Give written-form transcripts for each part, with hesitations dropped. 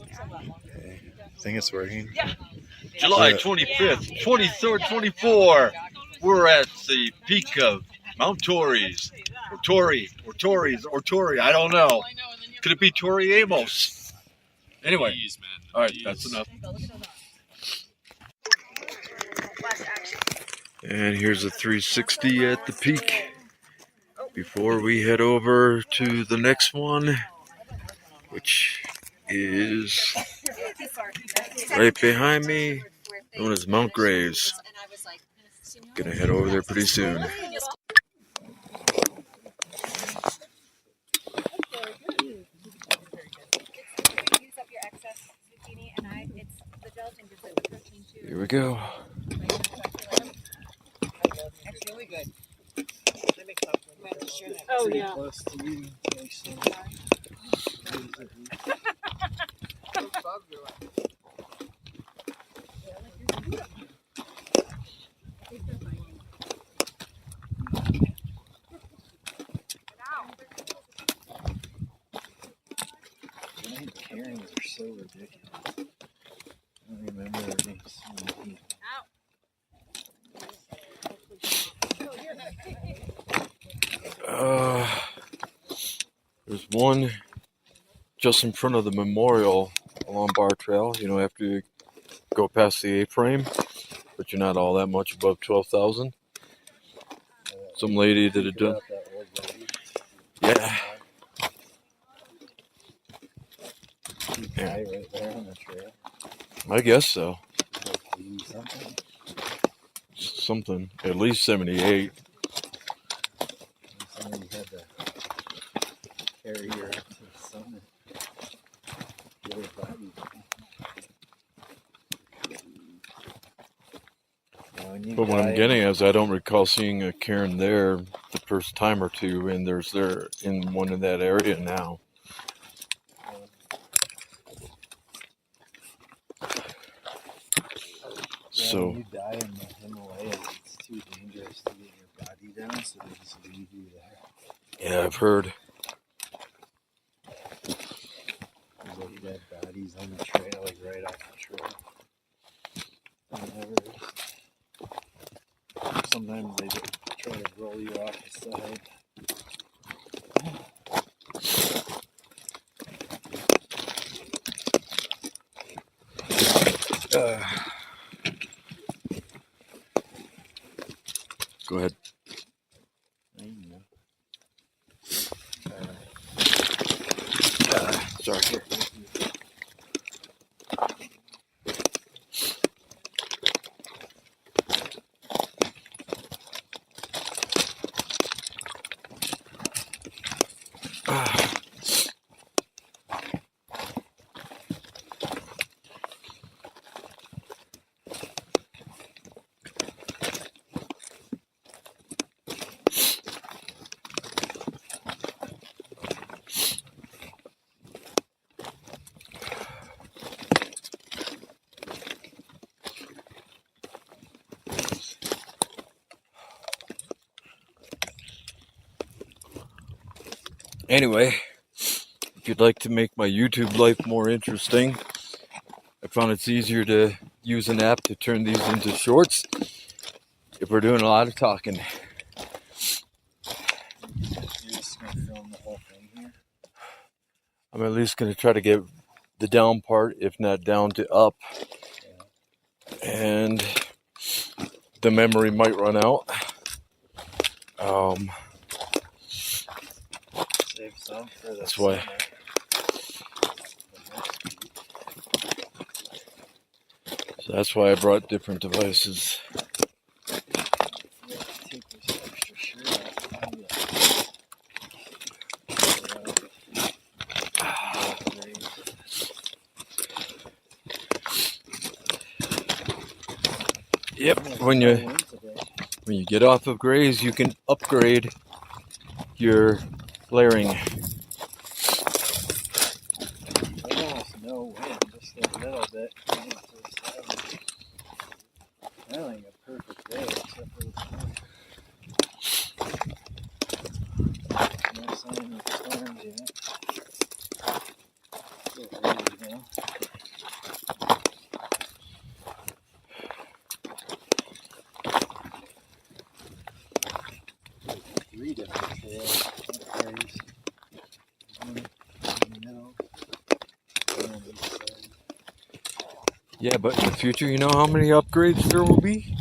Okay. I think it's working. July 25th, 23rd, 24. We're at the peak of Mount Torreys, or Torrey. I don't know. Could it be Torrey Amos? Anyway, all right, that's enough. And here's a 360 at the peak before we head over to the next one, which is right behind me, known as Mount Graves. Gonna head over there pretty soon. Here we go. Oh, yeah. Karens are so ridiculous. I don't remember there being so many. There's one just in front of the memorial along Bar Trail, you know, after you go past the A-frame, but you're not all that much above 12,000. Some lady that had done. Yeah. Right there on the trail. I guess so. Something. At least 78. Somebody had to carry her up to the summit. Get her body. But what I'm getting is I don't recall seeing a Karen there the first time or two, and there's there in one in that area now. So when you die in the Himalayas, it's too dangerous to get your body down, so they just leave you there. yeah, I've heard. There's like dead bodies on the trail, like right off the trail. Sometimes they just try to roll you off the side. Go ahead. Sorry. Anyway, if you'd like to make my YouTube life more interesting, I found it's easier to use an app to turn these into shorts if we're doing a lot of talking. You're just going to film the whole thing here? I'm at least going to try to get the down part, if not down to up. And the memory might run out. Save some for the That's why. So that's why I brought different devices. Take this extra shirt off. Yep, when you get off of Grays, you can upgrade your layering. Almost no wind, just a little bit. Kind of like a perfect day, except for the storm. No sign of storms yet. Still early Yeah. Three different trails. Torreys. One in the middle. One on each side. Yeah, but in the future, you know how many upgrades there will be?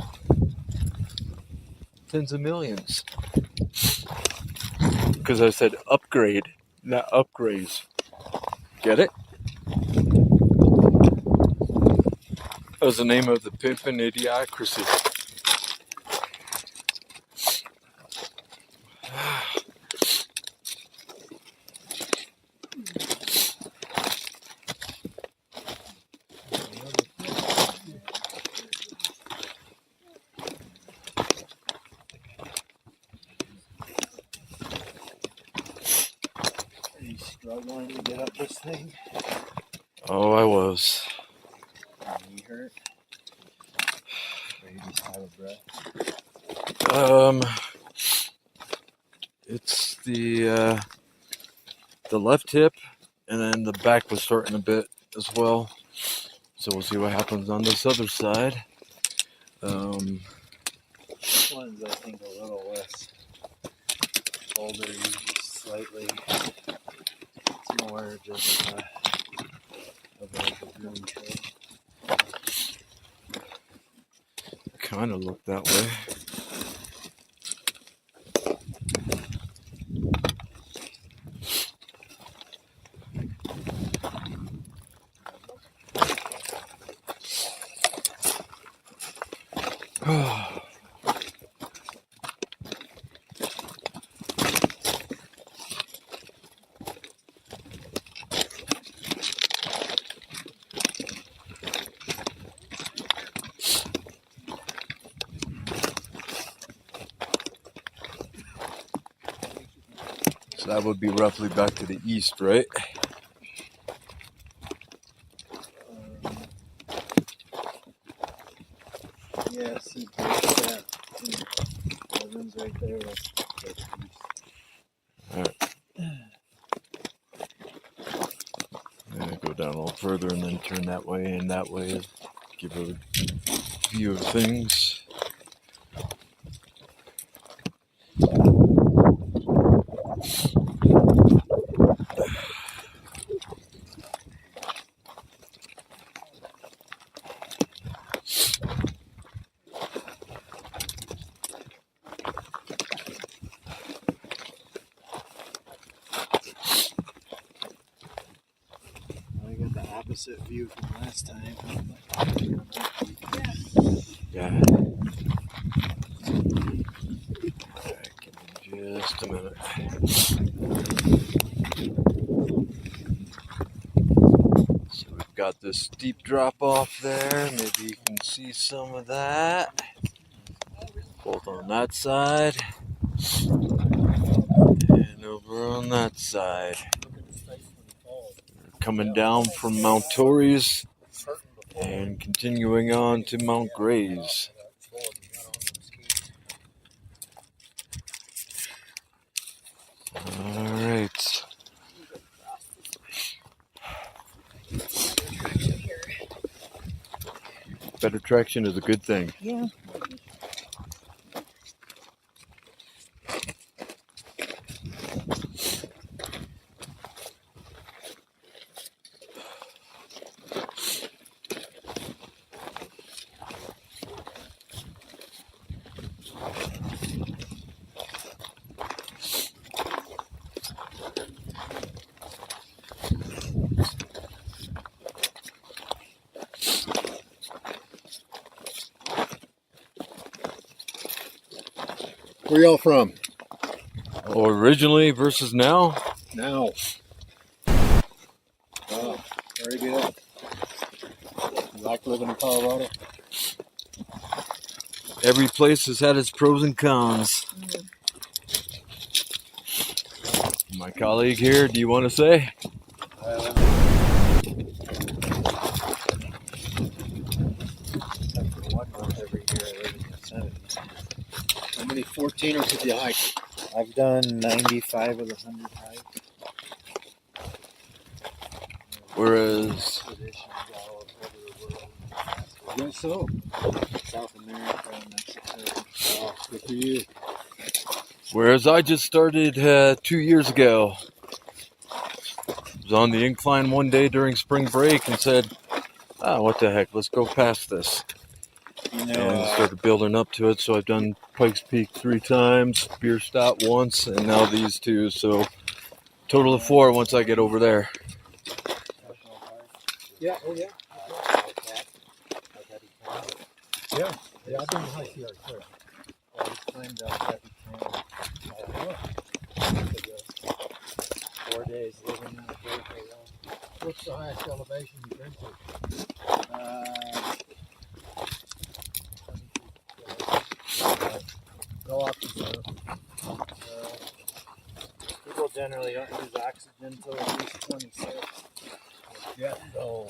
Tens of millions. Because I said upgrade, not upgrades. Get it? That was the name of the Pimpin' Idiocracy. Are you struggling to get up this thing? Oh, I was. Your knee hurt? Or you just out of breath? It's the left hip, and then the back was starting a bit as well. So we'll see what happens on this other side. This one's, I think, a little less older, just slightly. It's more just of like a green trail. Kind of look that way. So that would be roughly back to the east, right? Yeah, see, that one's right there. That's east. Alright. And go down a little further and then turn that way and that way. Give a view of things. I got the opposite view from last time. Yeah. Give me just a minute. So we've got this steep drop off there. Maybe you can see some of that. Both on that side and over on that side. Coming down from Mount Torreys and continuing on to Mount Grays. Alright. Better traction is a good thing. Yeah. Where y'all from? Oh, originally versus now? Now. Wow. Very good. You like living in Colorado? Every place has had its pros and cons. My colleague here, do you want to say? One month every year I live in Yosemite. How many 14ers did you hike? I've done 95 of the 100 hikes. Whereas expeditions all over the world. Yes, so. South America and Mexico. Oh, good for you. I just started 2 years ago. Was on the incline one day during spring break and said, what the heck, let's go past this. You know, And started building up to it. So I've done Pikes Peak 3 times, Bierstadt once, and now these 2. So total of 4 once I get over there. Yeah, oh yeah. Yeah, I've been to High Sierra Trail. I just climbed up that weekend. 4 days living in a vertical wall. What's the highest elevation you've been to? Go up to People generally don't use oxygen until at least 26. yeah. Oh.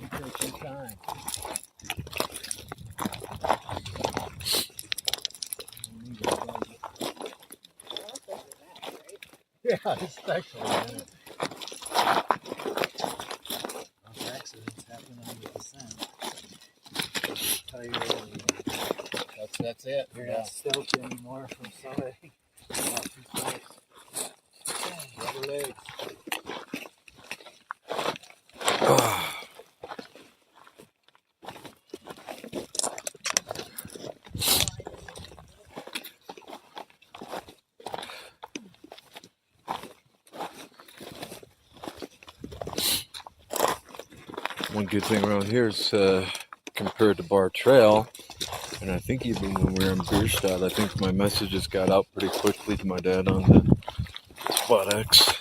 You take some time. Yeah, especially. Most accidents happen on the descent. Tired and That's it. you're not stoked anymore from somebody. Not too close. Rubber legs. One good thing around here is compared to Bar Trail, and I think even when we were in Bierstadt, I think my messages got out pretty quickly to my dad on the Spot X.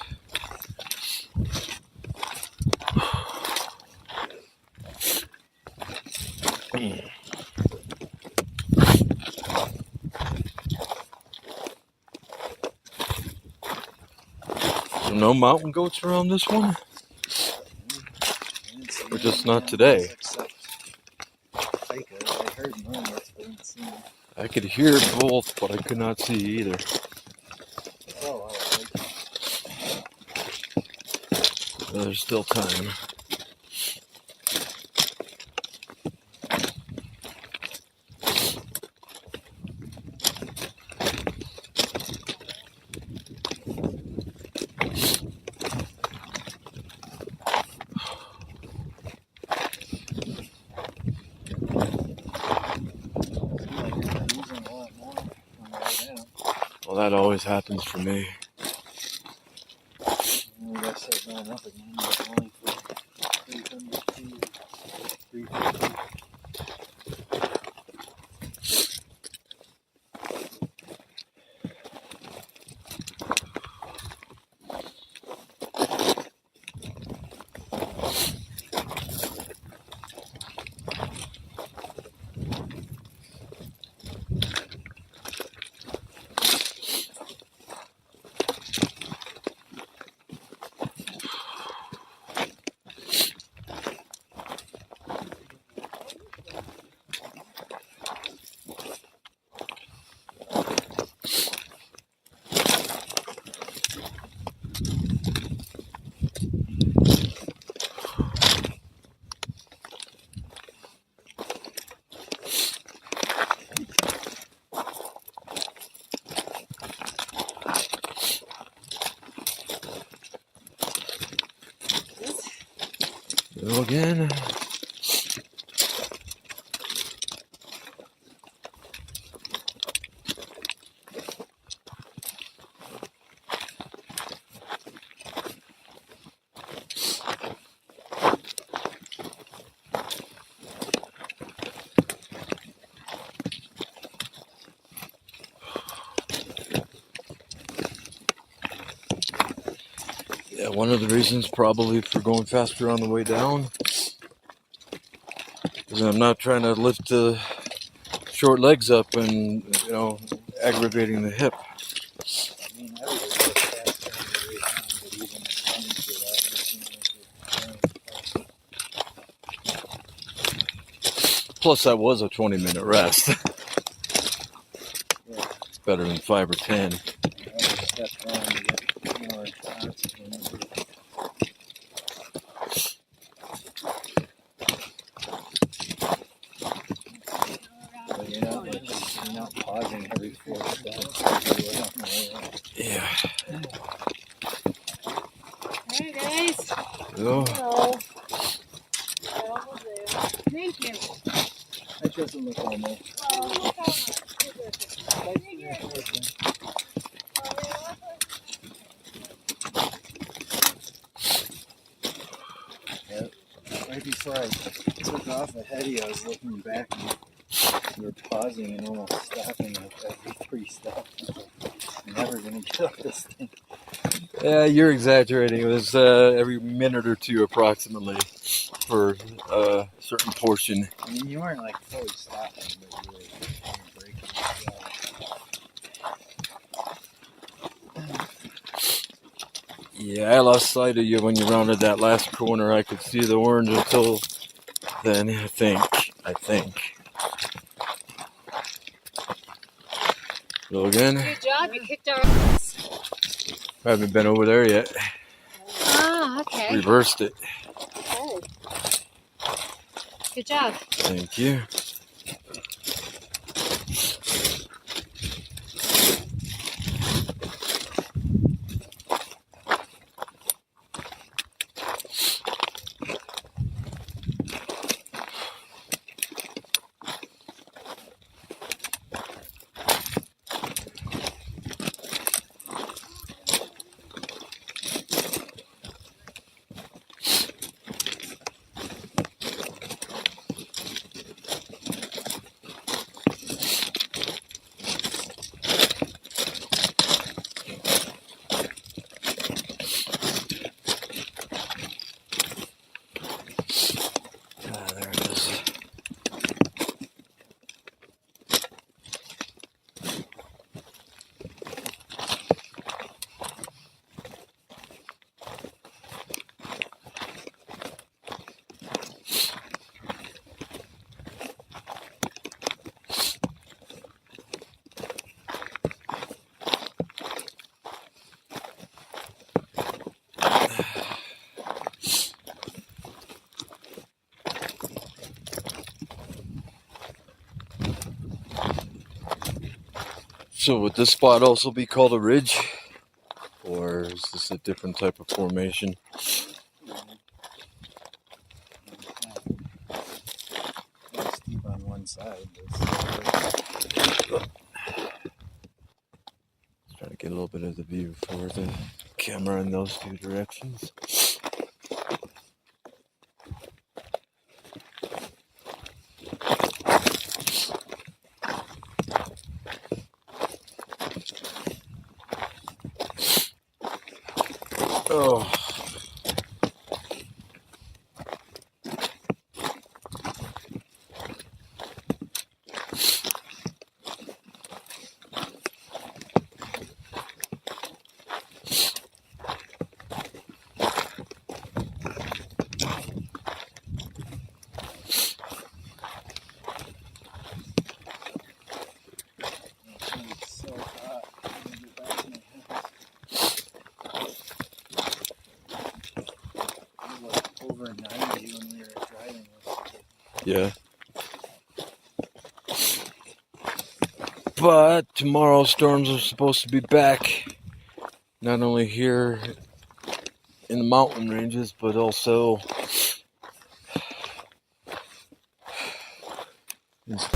So no mountain goats around this one? Or just not today? I heard noise, but didn't see them. I could hear both, but I could not see either. Oh, There's still time. Well, that always happens for me. We got set going up again, but only for 300 feet, 350. Go again. Yeah, one of the reasons probably for going faster on the way down is I'm not trying to lift the short legs up and, aggravating the hip. I mean, everybody goes faster on the way down, but even coming to that, it seems like you're going faster. Plus, that was a 20-minute rest. better than 5 or 10. Step down to get more oxygen. But you're not pausing every 4 steps. Yeah. Hey guys. Oh, Hello. Thank you. That doesn't look almost. Yeah. Right before I took off ahead of you, I was looking back and you were pausing and almost stopping at every 3 steps. I'm never gonna get up this thing. yeah, you're exaggerating. It was every minute or two approximately for a certain portion. I mean, you weren't like fully stopping, but you were kind of braking as well. Yeah, I lost sight of you when you rounded that last corner. I could see the orange until then, I think. Go again. Good job. You kicked our. I haven't been over there yet. Ah, okay. Reversed it. Oh. Good job. Thank you. There it is. So would this spot also be called a ridge? Or is this a different type of formation? It's steep on one side. Try to get a little bit of the view for the camera in those two directions. Oh. It's so hot. I'm gonna get back to my house. It was like over 90 when we were driving yesterday. Yeah. But tomorrow storms are supposed to be back. Not only here in the mountain ranges, but also it's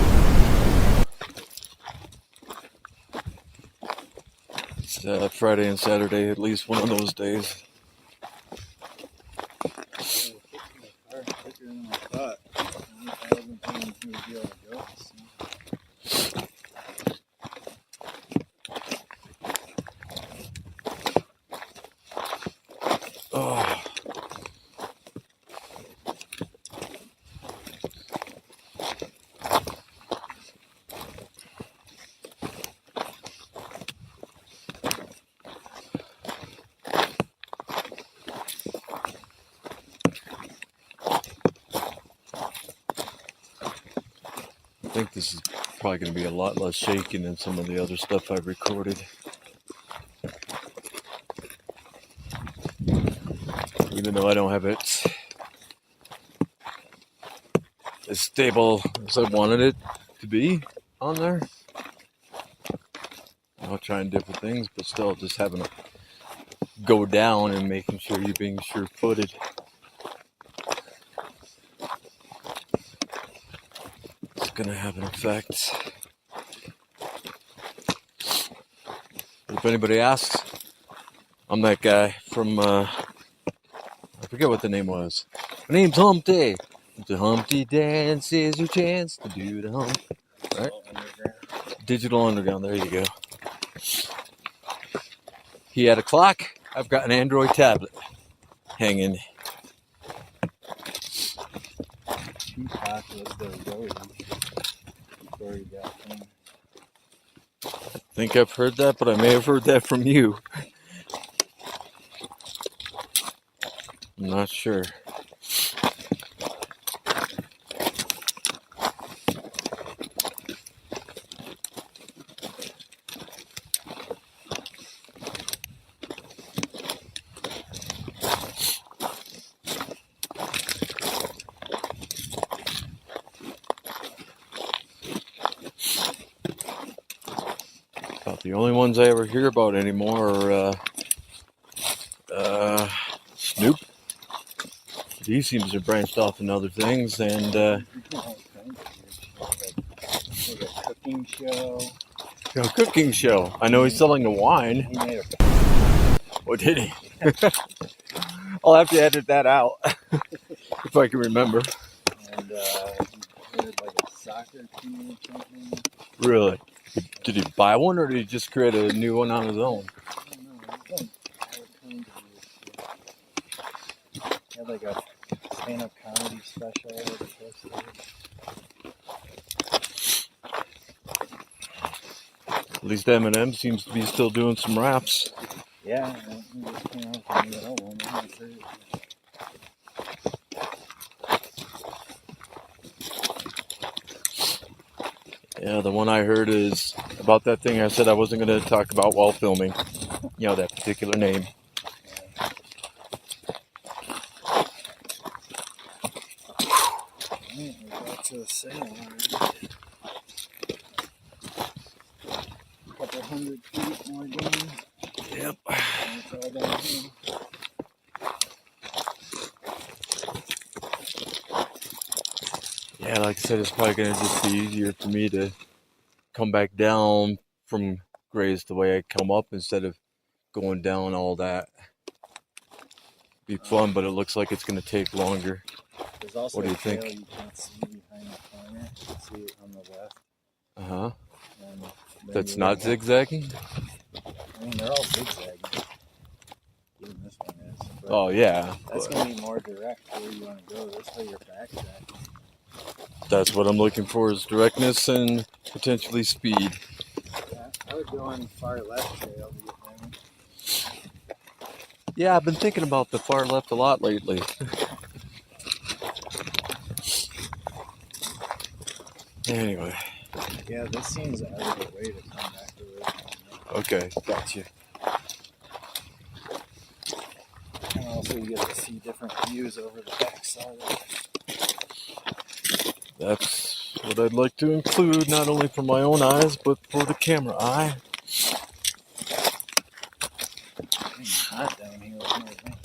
Friday and Saturday, at least one of those days. I was kicking the car quicker than I thought. I wasn't thinking he would be able to go. Oh. I think this is probably going to be a lot less shaking than some of the other stuff I've recorded. Even though I don't have it as stable as I wanted it to be on there. I'll try different things, but still just having to go down and making sure you're being sure-footed. It's going to have an effect. If anybody asks, I'm that guy from, I forget what the name was. My name's Humpty. The Humpty Dance is your chance to do the hump. Right? Digital Underground, there you go. He had a clock. I've got an Android tablet hanging. Tupac was the roadie before he got home. I think I've heard that, but I may have heard that from you. I'm not sure. About the only ones I ever hear about anymore are Snoop. He seems to have branched off in other things, and Cooking show. a cooking show. I know he's selling the wine. He made Or did he? I'll have to edit that out if I can remember. and he did like a soccer team or something. Really? Did he buy one, or did he just create a new one on his own? I don't know. He's done all kinds of weird shit. He had like a stand-up comedy special that he posted. At least Eminem seems to be still doing some raps. Yeah, he just came out with a new album. That's it. Yeah, the one I heard is about that thing I said I wasn't going to talk about while filming. You know, that particular name. Alright, we're back to the sale already. A couple 100 feet more down. Yep. And it's all down here. Yeah, like I said, it's probably going to just be easier for me to come back down from Grays the way I come up instead of going down all that. Be fun, but it looks like it's going to take longer. There's also What do you a trail think? you can't see behind the corner. You can see it on the left. Uh-huh. And then That's you're not gonna- zigzagging? I mean, they're all zigzagging. Even this one is. But Oh, yeah. that's but going to be more direct where you want to go. This way you're backtracking. that's what I'm looking for, is directness and potentially speed. Yeah, I would go on the far left trail to get down. Yeah, I've been thinking about the far left a lot lately. Anyway, Yeah, this seems out of the way to come back to it. okay, gotcha. And also you get to see different views over the backside of it. That's what I'd like to include, not only for my own eyes, but for the camera eye. It's hot down here with everything.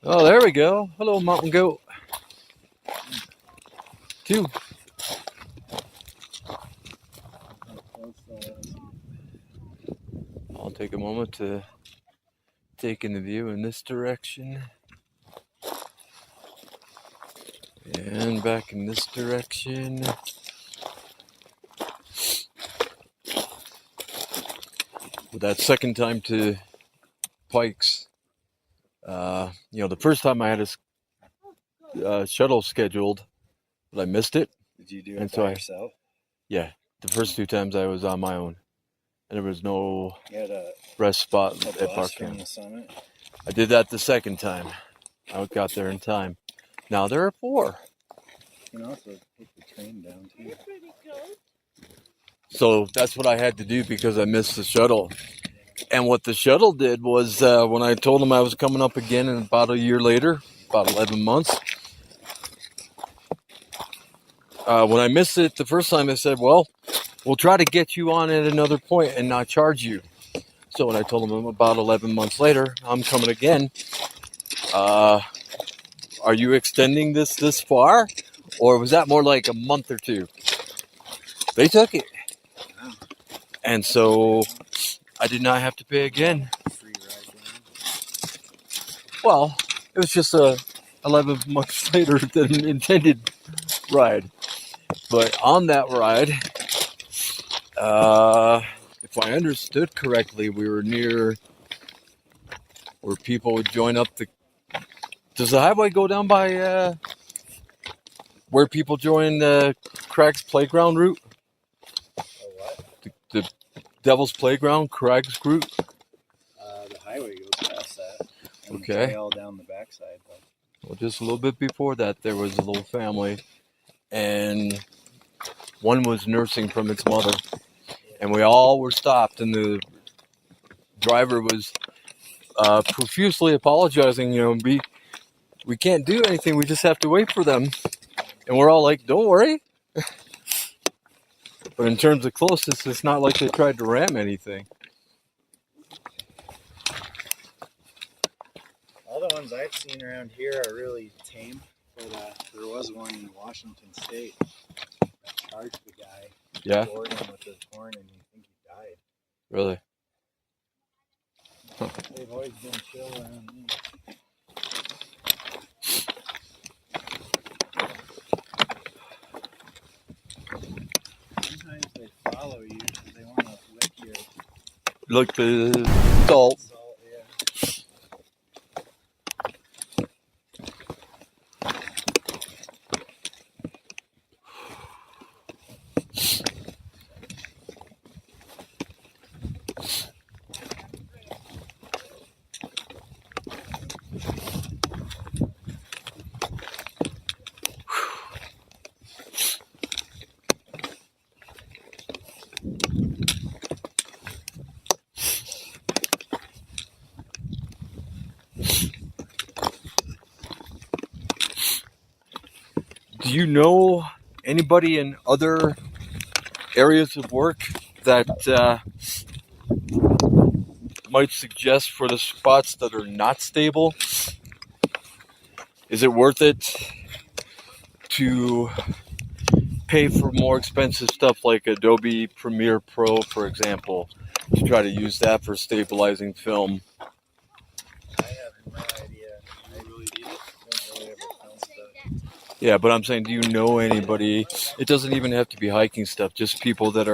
Oh, there we go. Hello, mountain goat. Two. How close that is. I'll take a moment to take in the view in this direction. And back in this direction. With that second time to Pikes, the first time I had a shuttle scheduled, but I missed it. Did you do And it so by I- yourself? Yeah, the first two times I was on my own, and there was no You had a rest spot bus at Park from Camp. the summit? I did that the second time. I got there in time. Now there are four. You can also take the train down too. So that's what I had to do because I missed the shuttle. And what the shuttle did was when I told them I was coming up again in about a year later, about 11 months, when I missed it the first time, they said, well, we'll try to get you on at another point and not charge you. So when I told them about 11 months later, I'm coming again, are you extending this far? Or was that more like a month or two? They took it. And so I did not have to pay again. Free ride down. Well, it was just a 11 months later than an intended ride. But on that ride, if I understood correctly, we were near where people would join up the... Does the highway go down by where people join Craig's Playground route? Oh, what? The Devil's Playground, Craig's route? The highway goes past that. And Okay. trail down the backside. But Well, just a little bit before that, there was a little family, and one was nursing from its mother, and we all were stopped, and the driver was profusely apologizing. We can't do anything. We just have to wait for them, and we're all like, "Don't worry." But in terms of closeness, it's not like they tried to ram anything. all the ones I've seen around here are really tame. But there was one in Washington State that charged the guy. Yeah, Bored him with his horn, and you think he died. really. They've always been chill around me. Sometimes they follow you because they want to lick your Like the salt. salt. Yeah. Do you know anybody in other areas of work that might suggest for the spots that are not stable? Is it worth it to pay for more expensive stuff like Adobe Premiere Pro, for example, to try to use that for stabilizing film? I have no idea. I really don't really ever film stuff. Yeah, but I'm saying, do you know anybody? It doesn't even have to be hiking stuff, just people that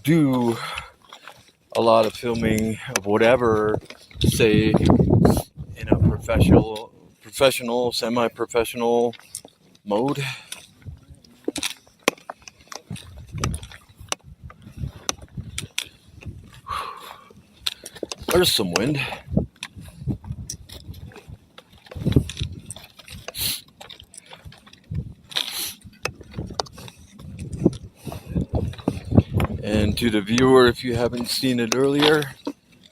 do a lot of filming of whatever, say in a professional, semi-professional mode. There's some wind. And to the viewer, if you haven't seen it earlier,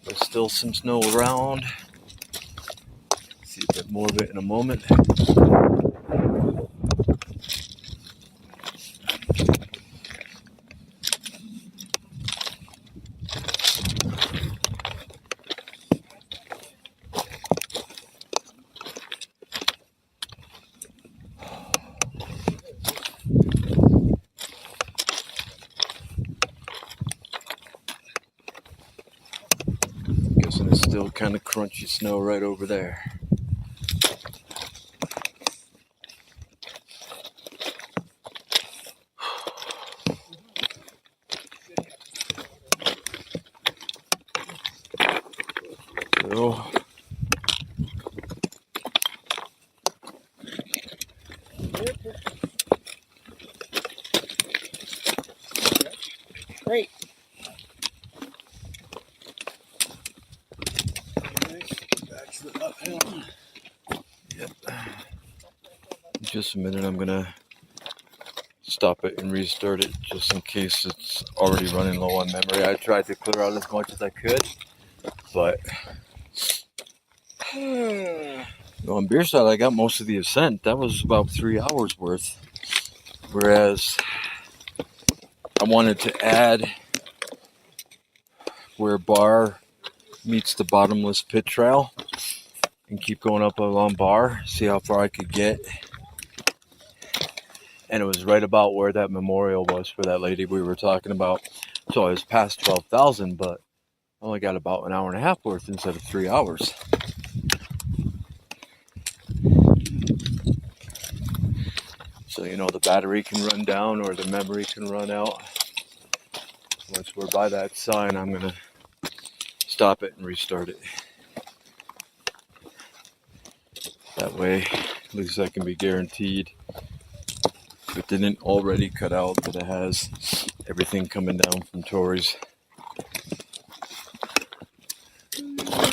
there's still some snow around. See a bit more of it in a moment. Guessing it's still kind of crunchy snow right over there. So, Great. That's the uphill. yep. In just a minute, I'm gonna stop it and restart it just in case it's already running low on memory. I tried to clear out as much as I could, but on Beerside I got most of the ascent. That was about 3 hours worth. Whereas I wanted to add where Bar meets the bottomless pit trail and keep going up along Bar, see how far I could get. And it was right about where that memorial was for that lady we were talking about. So I was past 12,000, but I only got about an hour and a half worth instead of 3 hours. So, you know, the battery can run down or the memory can run out. Once we're by that sign, I'm going to stop it and restart it. That way, at least I can be guaranteed, if it didn't already cut out, that it has everything coming down from Torreys.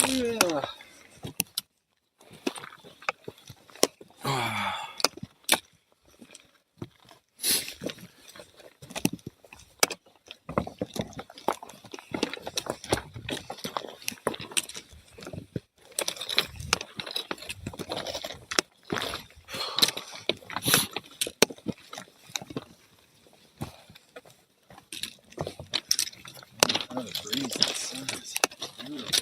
Yeah. Oh, the breeze, the sun is beautiful.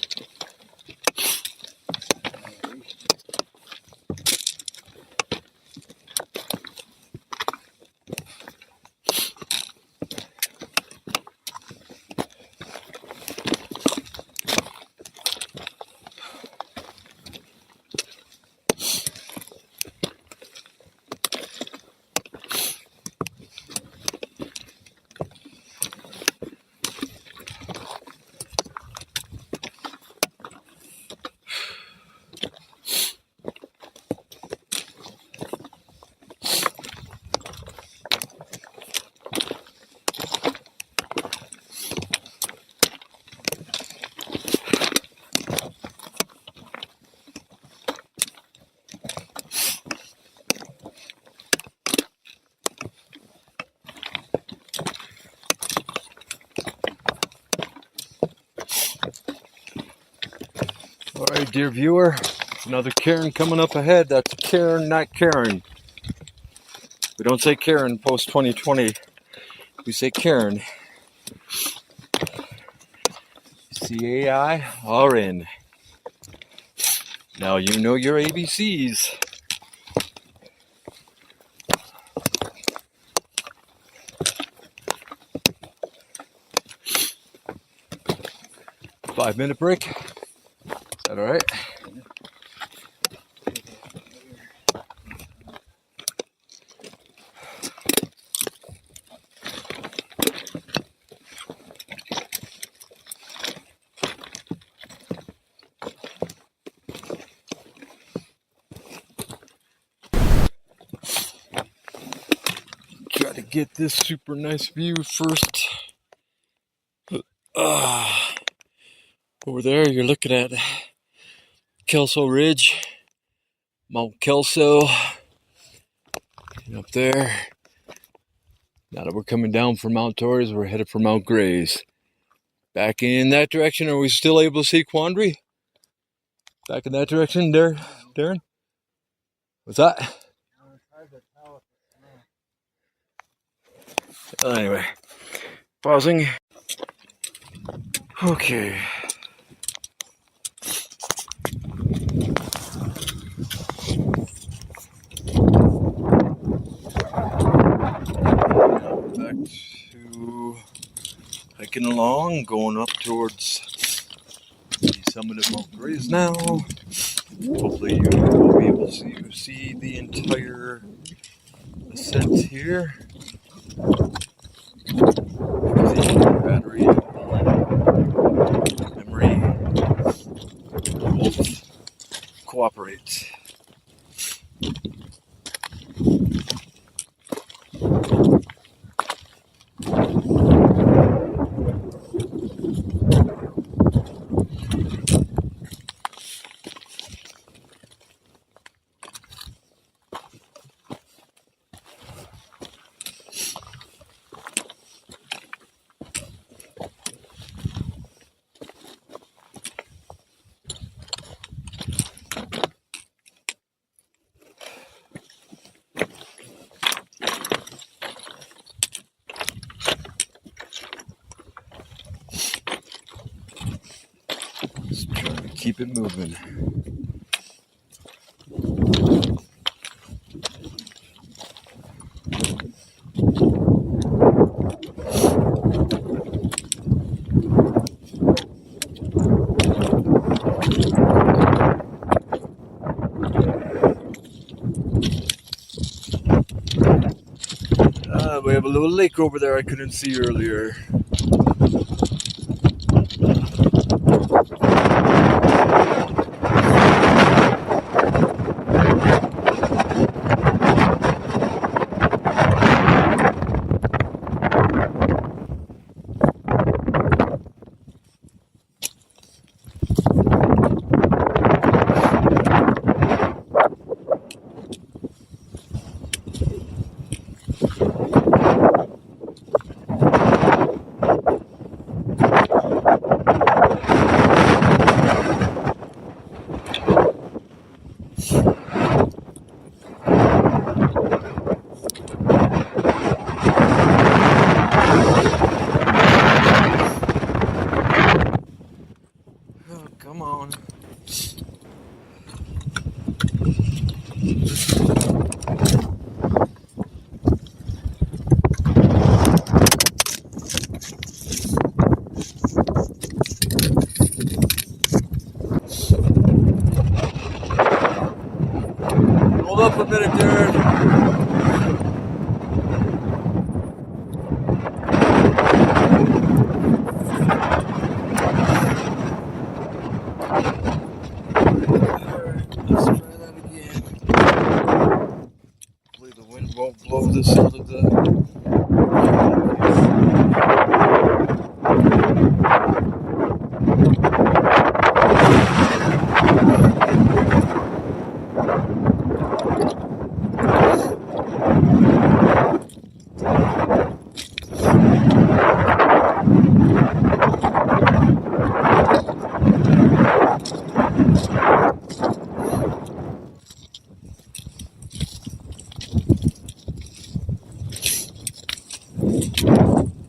Alright, dear viewer, another cairn coming up ahead. That's Cairn, not Karen. We don't say Karen post 2020. We say Cairn. CAIRN. Now you know your ABCs. Five-minute break. Is that alright? Try to get this super nice view first. Over there, you're looking at Kelso Ridge, Mount Kelso, and up there. Now that we're coming down from Mount Torreys, we're headed for Mount Grays. Back in that direction, are we still able to see Quandary? Back in that direction, there, Darren? What's that? Anyway, pausing. Okay. Back to hiking along, going up towards the summit of Mount Grays now. Hopefully you will be able to see the entire ascent here. The battery and memory both cooperate. keep it moving. We have a little lake over there I couldn't see earlier. Oh, come on. Hold up a minute, Darren. Let's try that again. Hopefully the wind won't blow this out of the...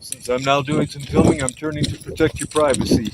Since I'm now doing some filming, I'm turning to protect your privacy.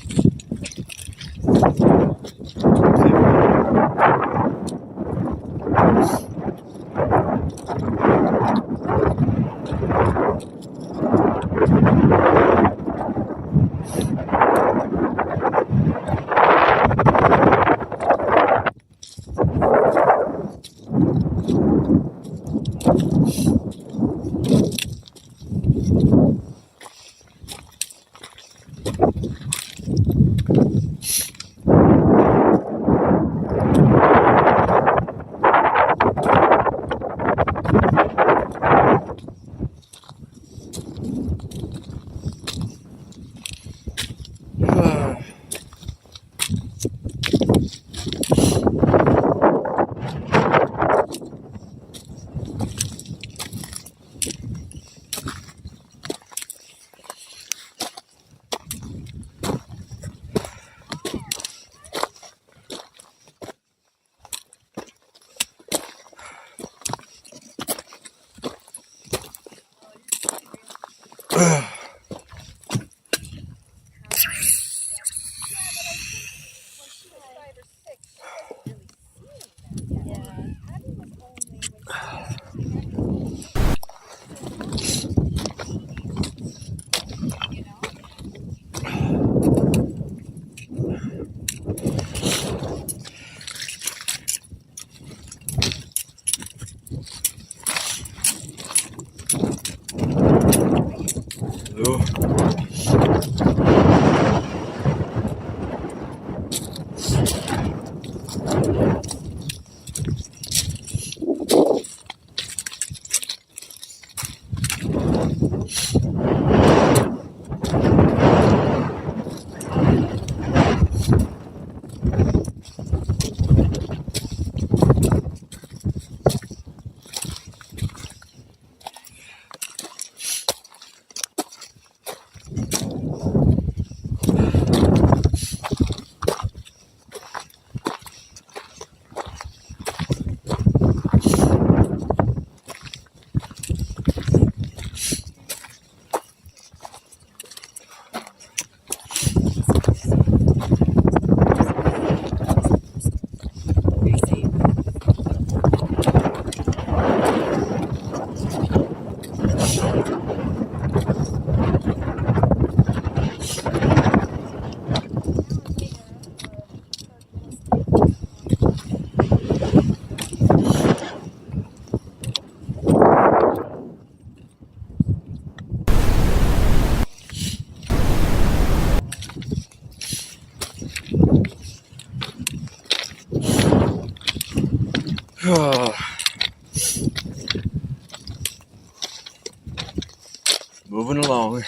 Moving along.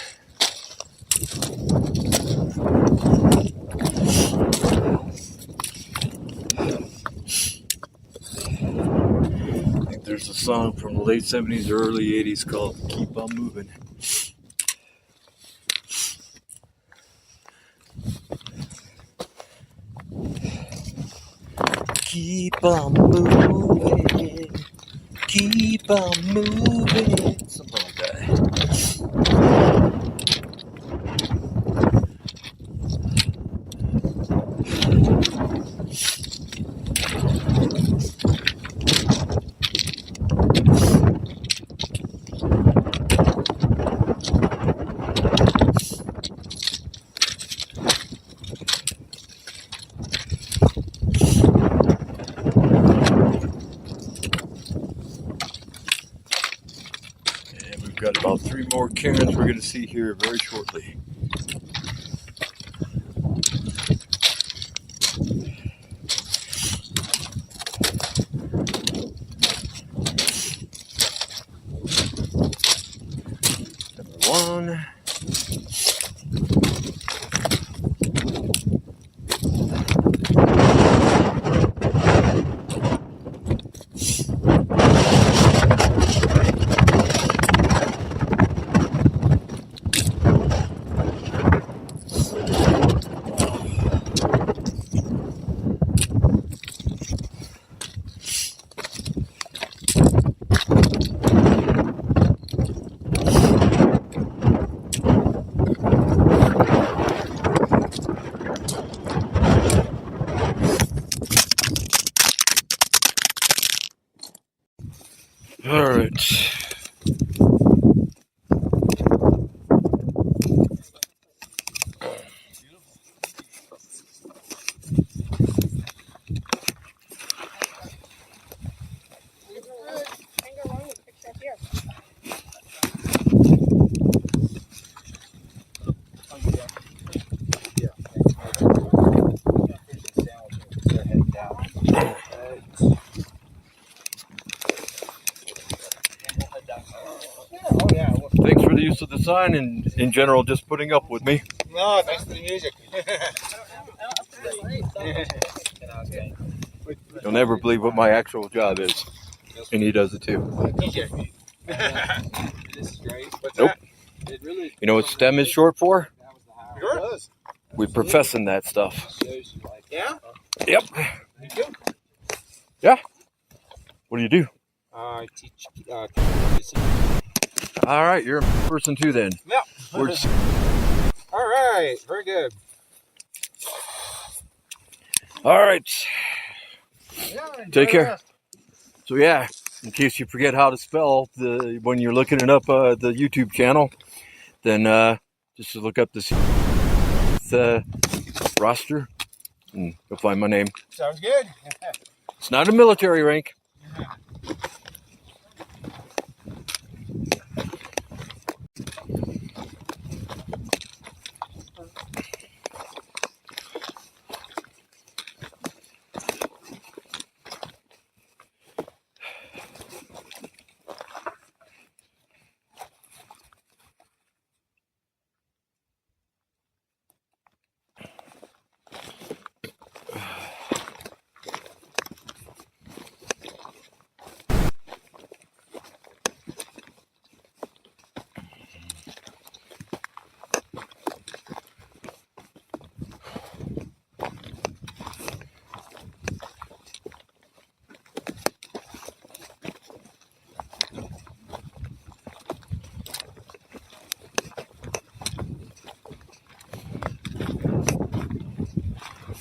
I think there's a song from the late 70s or early 80s called Keep On Moving. Keep on moving, keep on moving, something like that. And we've got about 3 more cairns we're going to see here very shortly. Number 1. All right. Thanks for the use of the sign and in general just putting up with me. No, thanks for the music. You'll never believe what my actual job is. And he does it too. DJ. This is great. What's Nope. that? It really You know what STEM is short for? Sure. We professing that stuff. Yeah? Yep. You do? Yeah. What do you do? I teach. All right, you're a person too then. Yeah. Where's- All right. Very good. All right. Yeah, enjoy Take the care. rest. So yeah, in case you forget how to spell when you're looking it up the YouTube channel, then just look up this roster and you'll find my name. Sounds good. It's not a military rank.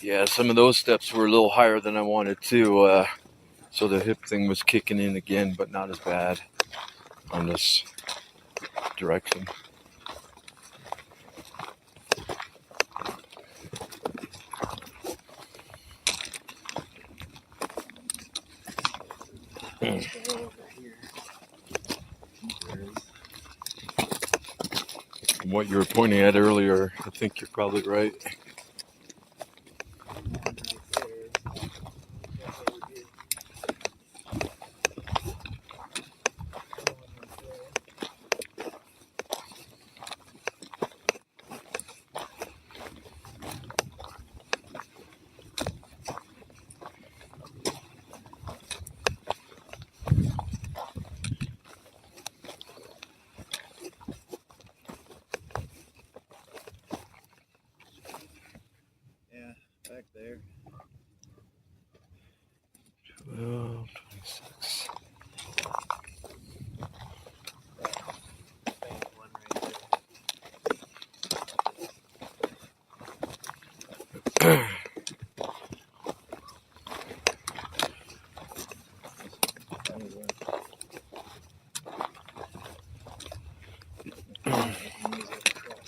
Yeah, some of those steps were a little higher than I wanted to, so the hip thing was kicking in again, but not as bad on this direction. From what you were pointing at earlier, I think you're probably right.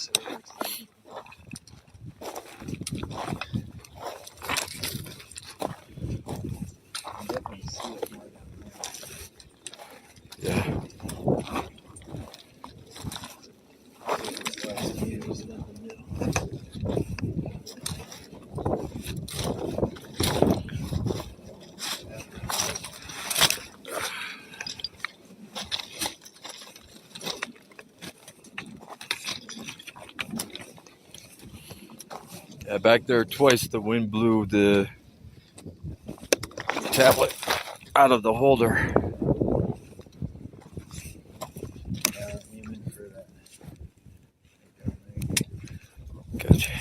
so it looks like I definitely see it more down there. Yeah. It's less used than the middle. Yeah, back there twice the wind blew the tablet out of the holder. Aiming for that. Gotcha.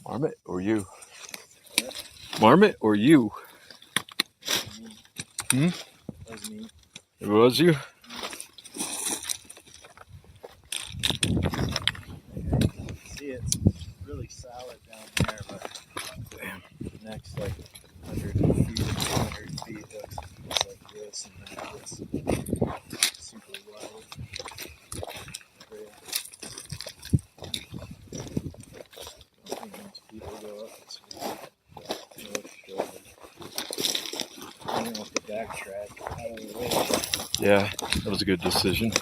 Marmot or you? Marmot or you? Hmm? That was me. It was you? See, it's really solid down there, but Damn. the next like 100 feet or 200 feet looks like this, and then it's super wide. Great. I don't think most people go up this way. I didn't have to backtrack out of the way. Yeah, that was a good decision.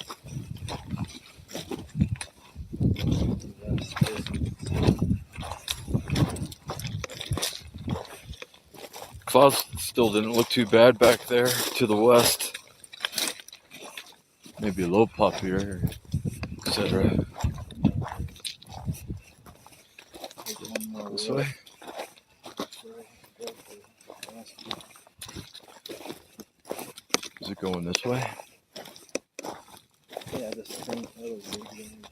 Clouds still didn't look too bad back there to the west. Maybe a low pop here, etc. This way? Is it going this way? Yeah, this faint little zigzag.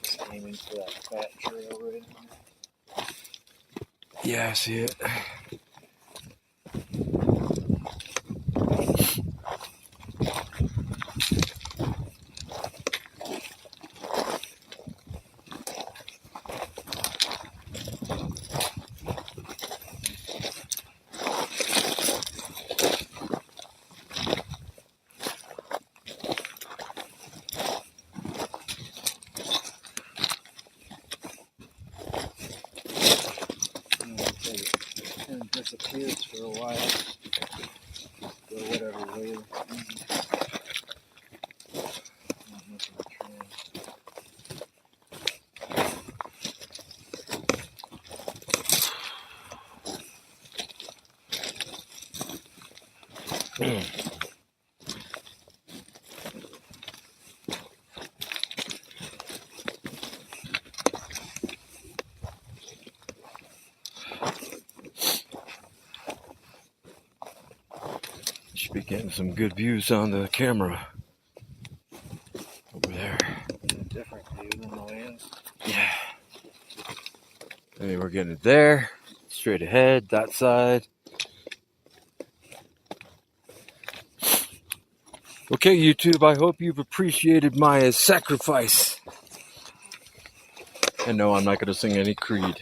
Just aiming for that fat trail right in there. Yeah, I see it. It kind of disappears for a while. Go whatever way. Not much of a trail. Should be getting some good views on the camera. Over there. A different view than the way up. Yeah. I mean, we're getting it there. Straight ahead, that side. Okay, YouTube, I hope you've appreciated my sacrifice. And no, I'm not going to sing any Creed.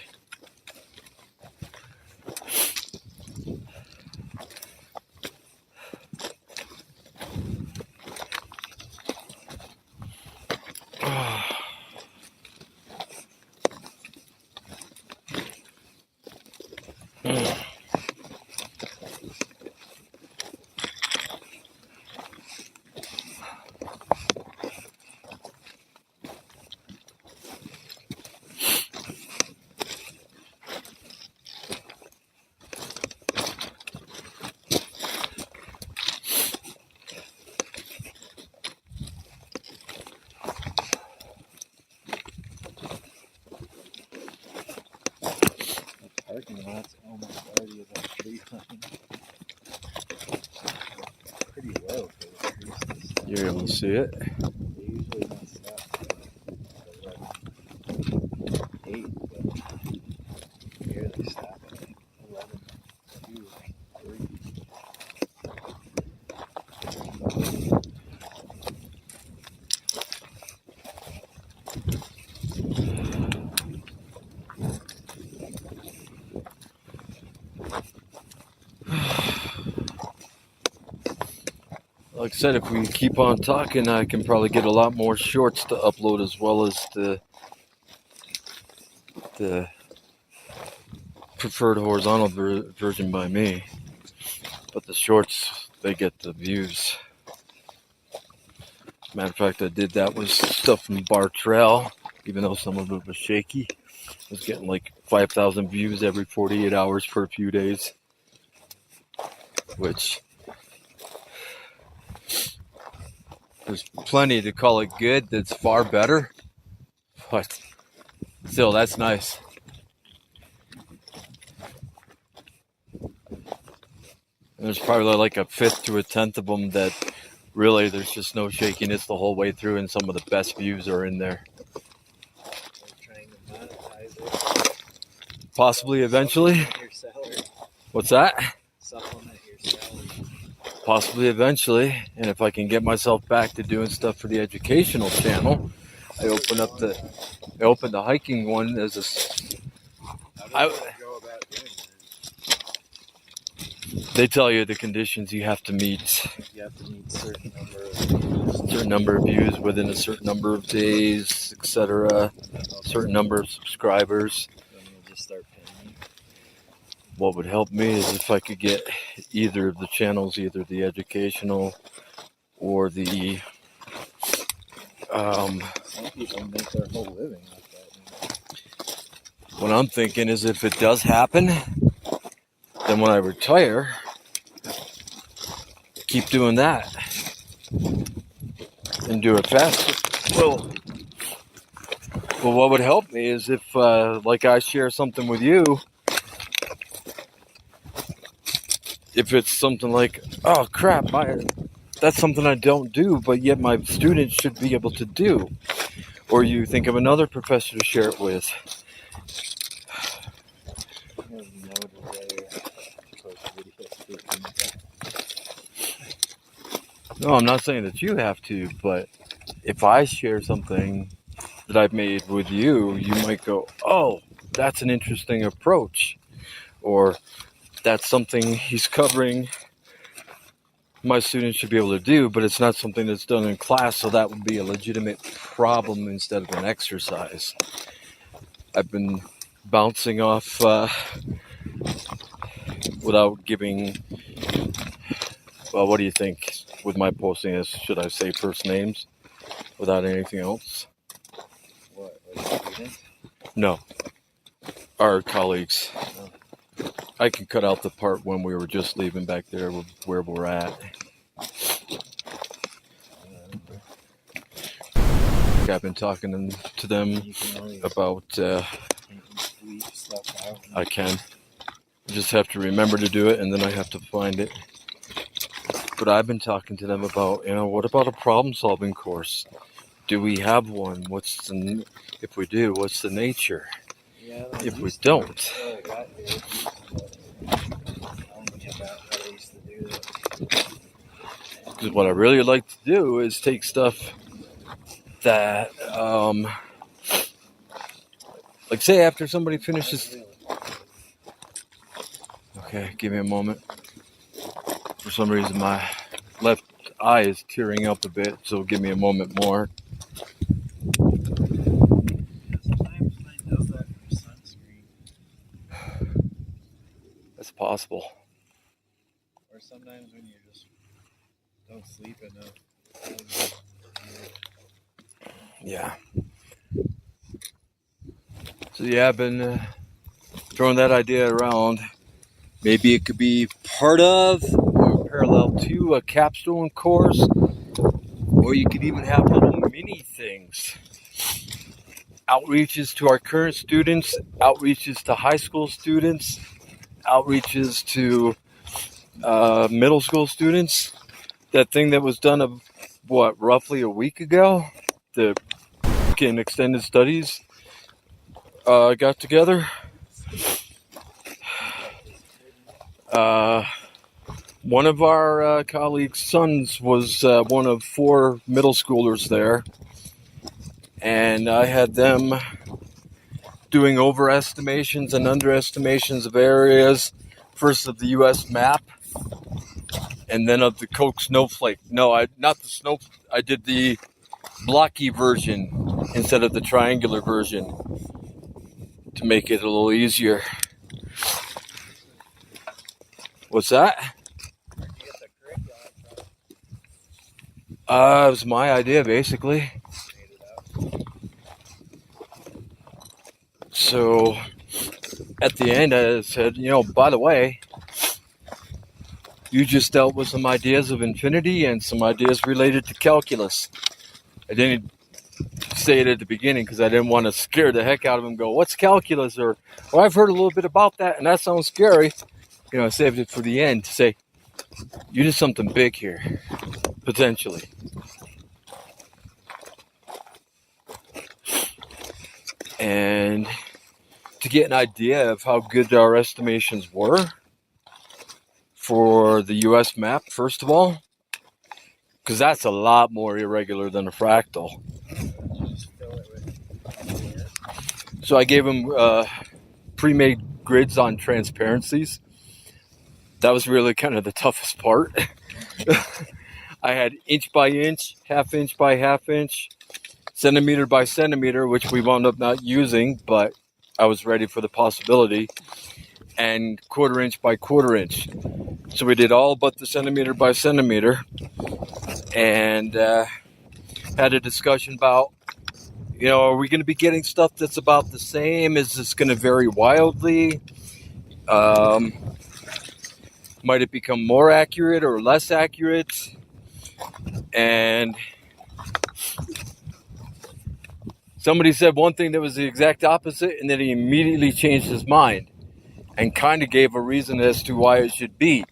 Parking lot's almost already above tree line. Pretty low for the trees. You're able to see it. They usually don't stop at 8, but here they stop at like 11, 2, 3. like I said, if we keep on talking, I can probably get a lot more shorts to upload as well as the preferred horizontal version by me. But the shorts, they get the views. Matter of fact, I did that with stuff from Bartrell, even though some of it was shaky. I was getting like 5,000 views every 48 hours for a few days, which there's plenty to call it good that's far better, but still, that's nice. And there's probably like a fifth to a tenth of them that really there's just no shakiness the whole way through, and some of the best views are in there. We're trying to monetize it. Possibly eventually. Your salary. What's that? Supplement your salary. Possibly eventually. And if I can get myself back to doing stuff for the educational channel, I opened the hiking one as they tell you the conditions you have to meet. You have to meet certain number of views within a certain number of days, etc. Certain number of subscribers. Then you'll just start paying. What would help me is if I could get either of the channels, either the educational or the Some people make their whole living like that. what I'm thinking is if it does happen, then when I retire, keep doing that and do it faster. Well, what would help me is if, like, I share something with you, if it's something like, oh crap, that's something I don't do, but yet my students should be able to do. Or you think of another professor to share it with. I have no desire to post videos. No, I'm not saying that you have to, but if I share something that I've made with you, you might go, oh, that's an interesting approach. Or that's something he's covering my students should be able to do, but it's not something that's done in class, so that would be a legitimate problem instead of an exercise. I've been bouncing off without giving, well, what do you think with my posting this? Should I say first names without anything else? What? Like students? No. Our colleagues. I can cut out the part when we were just leaving back there where we're at. I've been talking to them You can always about, tweet stuff out. I can. I just have to remember to do it, and then I have to find it. But I've been talking to them about, what about a problem-solving course? Do we have one? If we do, what's the nature? Yeah, If we don't, before I got here, telling me about how they used to do that. because what I really like to do is take stuff that, like say after somebody finishes. Okay, give me a moment. For some reason, my left eye is tearing up a bit, so give me a moment more. Sometimes mine does that for sunscreen. That's possible. Or sometimes when you just don't sleep enough. Yeah. So yeah, I've been throwing that idea around. Maybe it could be part of or parallel to a capstone course, or you could even have little mini things. Outreaches to our current students, outreaches to high school students, outreaches to middle school students. That thing that was done roughly a week ago, the extended studies got together. One of our colleagues' sons was one of 4 middle schoolers there, and I had them doing overestimations and underestimations of areas, first of the U.S. map, and then of the Coke Snowflake. No, not the snow. I did the blocky version instead of the triangular version to make it a little easier. What's that? It was my idea, basically. So at the end, I said, by the way, you just dealt with some ideas of infinity and some ideas related to calculus. I didn't say it at the beginning because I didn't want to scare the heck out of him and go, what's calculus? Or, well, I've heard a little bit about that and that sounds scary. I saved it for the end to say, you did something big here, potentially. And to get an idea of how good our estimations were for the US map, first of all, because that's a lot more irregular than a fractal. So I gave him pre-made grids on transparencies. That was really kind of the toughest part. I had inch by inch, half inch by half inch, centimeter by centimeter, which we wound up not using, but I was ready for the possibility, and quarter inch by quarter inch. So we did all but the centimeter by centimeter, and had a discussion about, are we going to be getting stuff that's about the same? Is this going to vary wildly? Might it become more accurate or less accurate? And somebody said one thing that was the exact opposite, and then he immediately changed his mind and kind of gave a reason as to why it should be.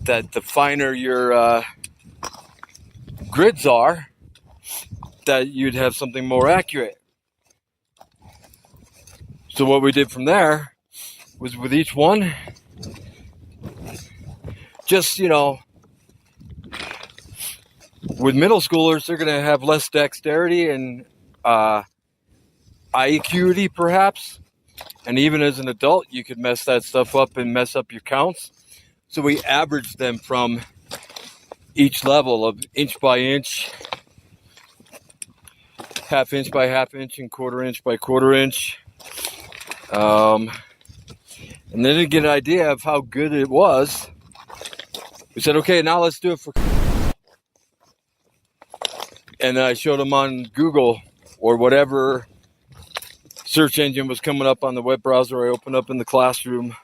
That the finer your grids are, that you'd have something more accurate. So what we did from there was with each one, just, with middle schoolers, they're going to have less dexterity and eye acuity, perhaps. And even as an adult, you could mess that stuff up and mess up your counts. So we averaged them from each level of inch by inch, half inch by half inch, and quarter inch by quarter inch. And then to get an idea of how good it was, we said, okay, now let's do it for... And I showed them on Google or whatever search engine was coming up on the web browser I opened up in the classroom.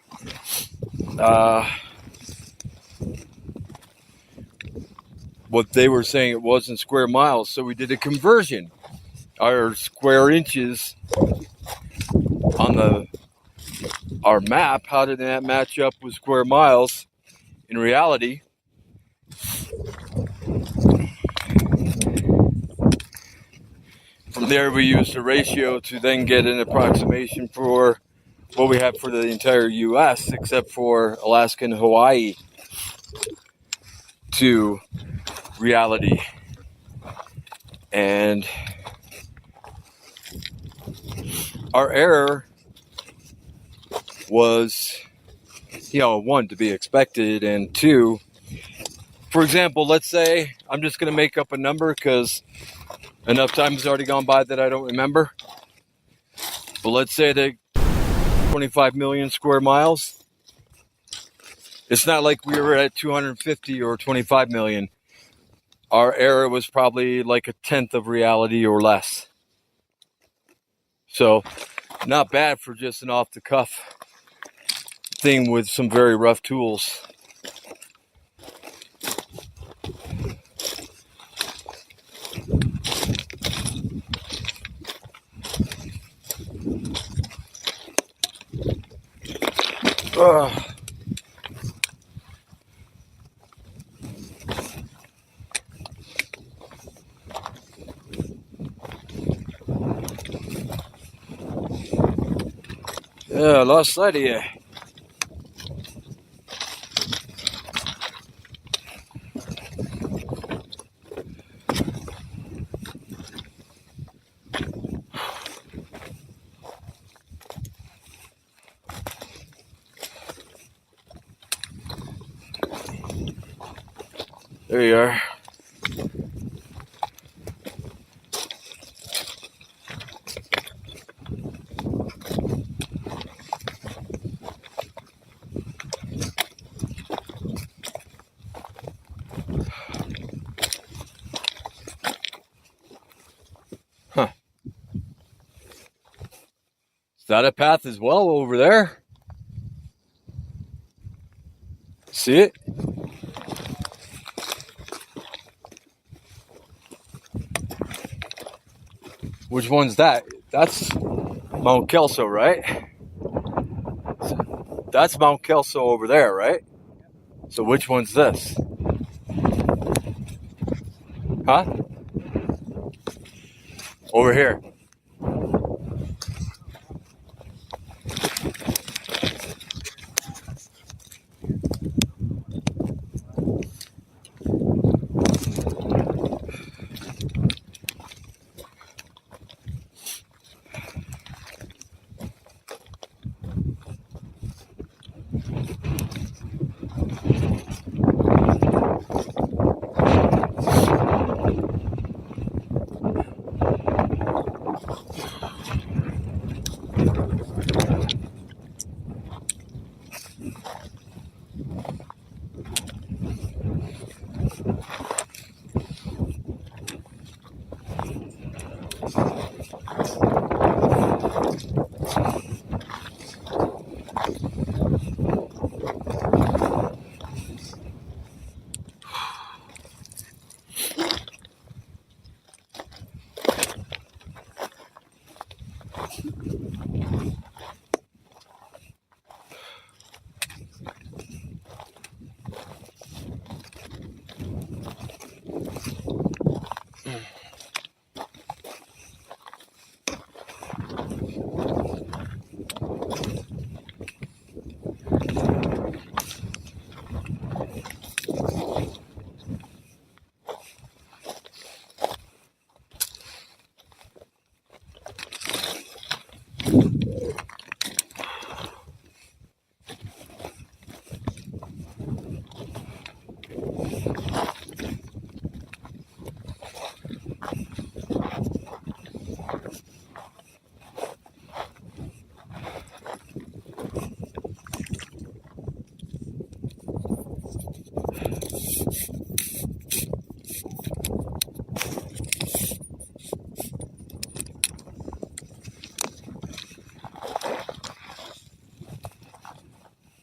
What they were saying it was in square miles. So we did a conversion. Our square inches on our map, how did that match up with square miles in reality? From there, we used a ratio to then get an approximation for what we have for the entire U.S., except for Alaska and Hawaii, to reality. And our error was, one, to be expected, and two, for example, let's say, I'm just going to make up a number because enough time has already gone by that I don't remember. But let's say that 25 million square miles. It's not like we were at 250 or 25 million. Our error was probably like a tenth of reality or less. So, not bad for just an off-the-cuff thing with some very rough tools. I lost sight of you. There you are. Huh. Is that a path as well over there? See it? Which one's that? That's Mount Kelso, right? That's Mount Kelso over there, right? So which one's this? Huh? Over here.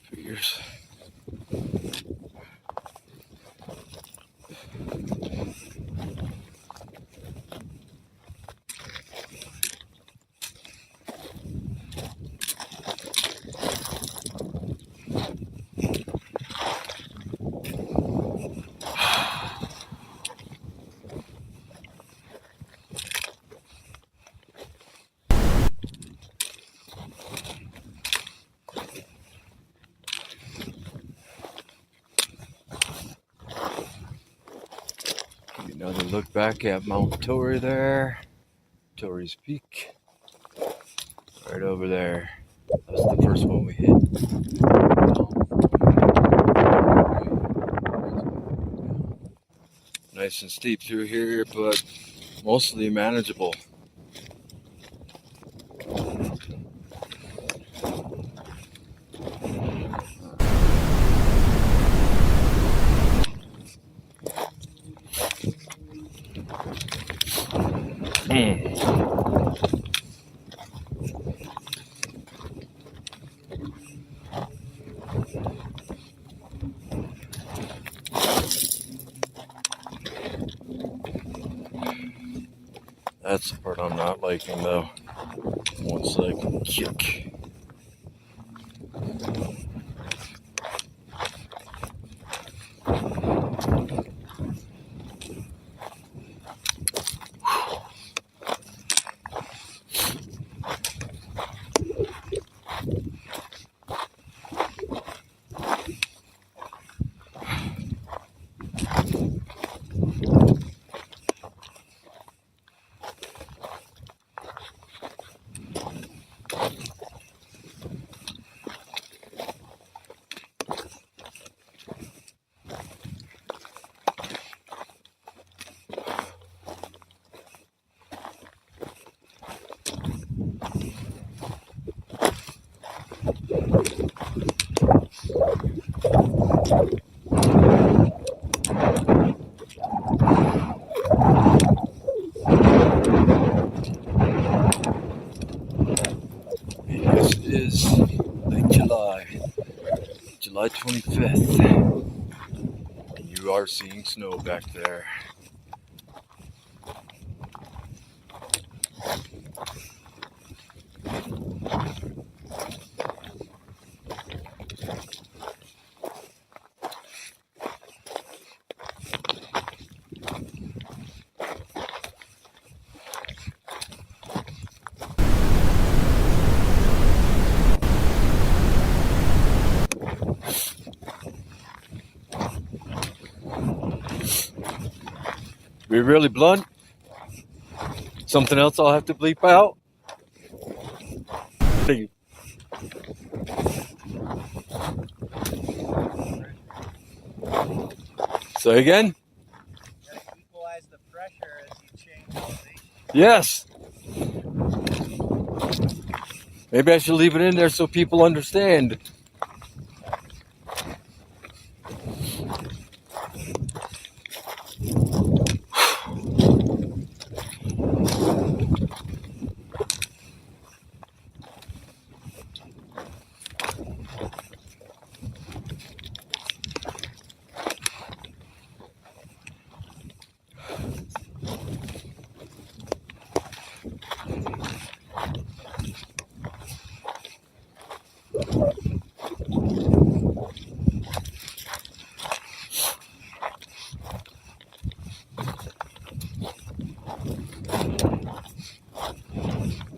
Figures. Another look back at Mount Torrey there. Torrey's Peak. Right over there. That's the first one we hit. Nice and steep through here, but mostly manageable. That's the part I'm not liking though. Once I can kick. This is late July 25th. And you are seeing snow back there. Be really blunt. Something else I'll have to bleep out. Say again? You gotta equalize the pressure as you change elevation. Yes. Maybe I should leave it in there so people understand.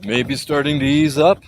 Maybe starting to ease up.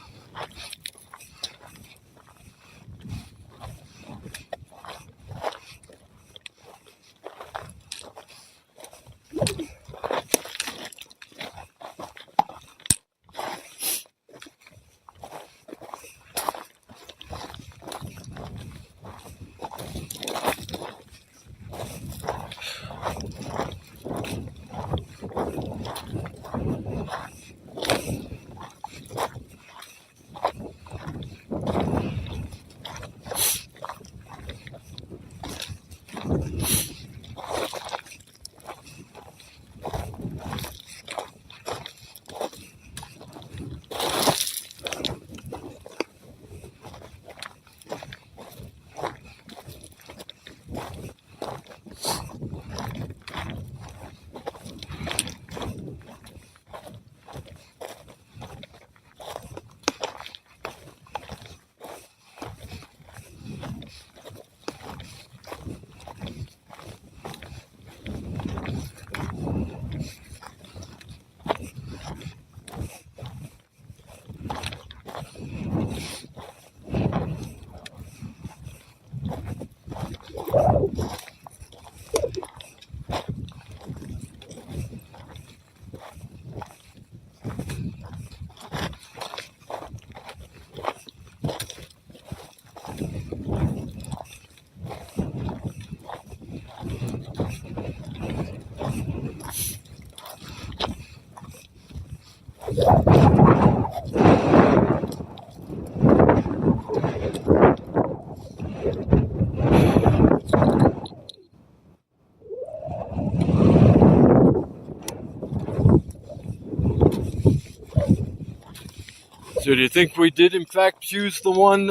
So do you think we did in fact choose the one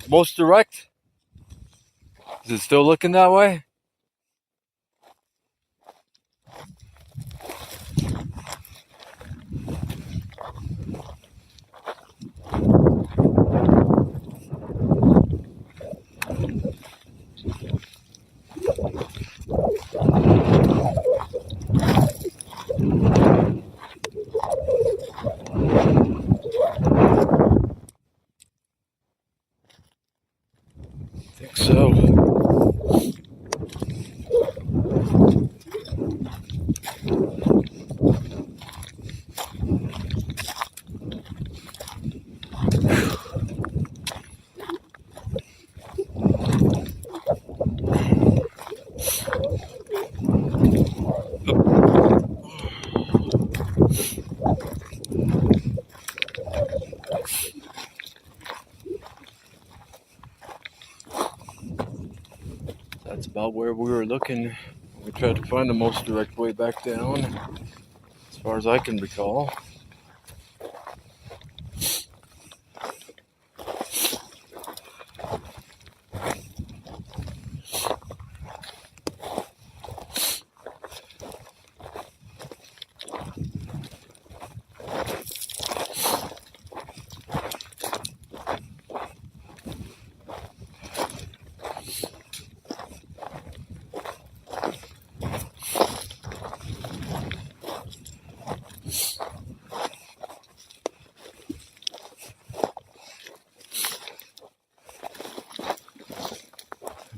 most direct? Is it still looking that way? I think so. looking. We tried to find the most direct way back down, as far as I can recall.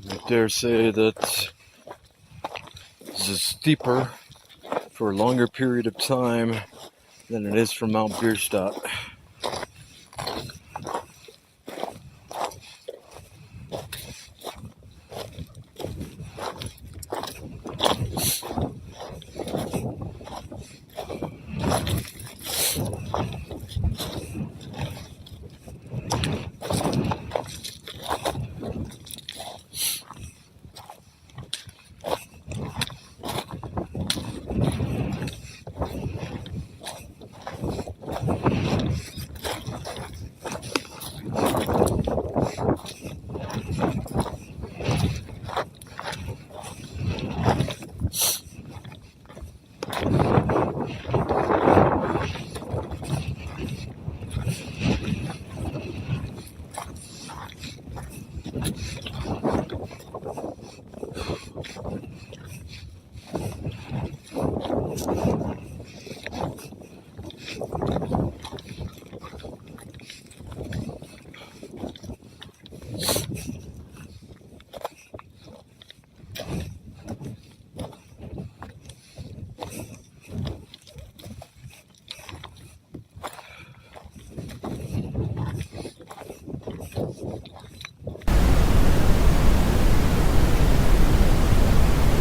I dare say that this is steeper for a longer period of time than it is from Mount Bierstadt.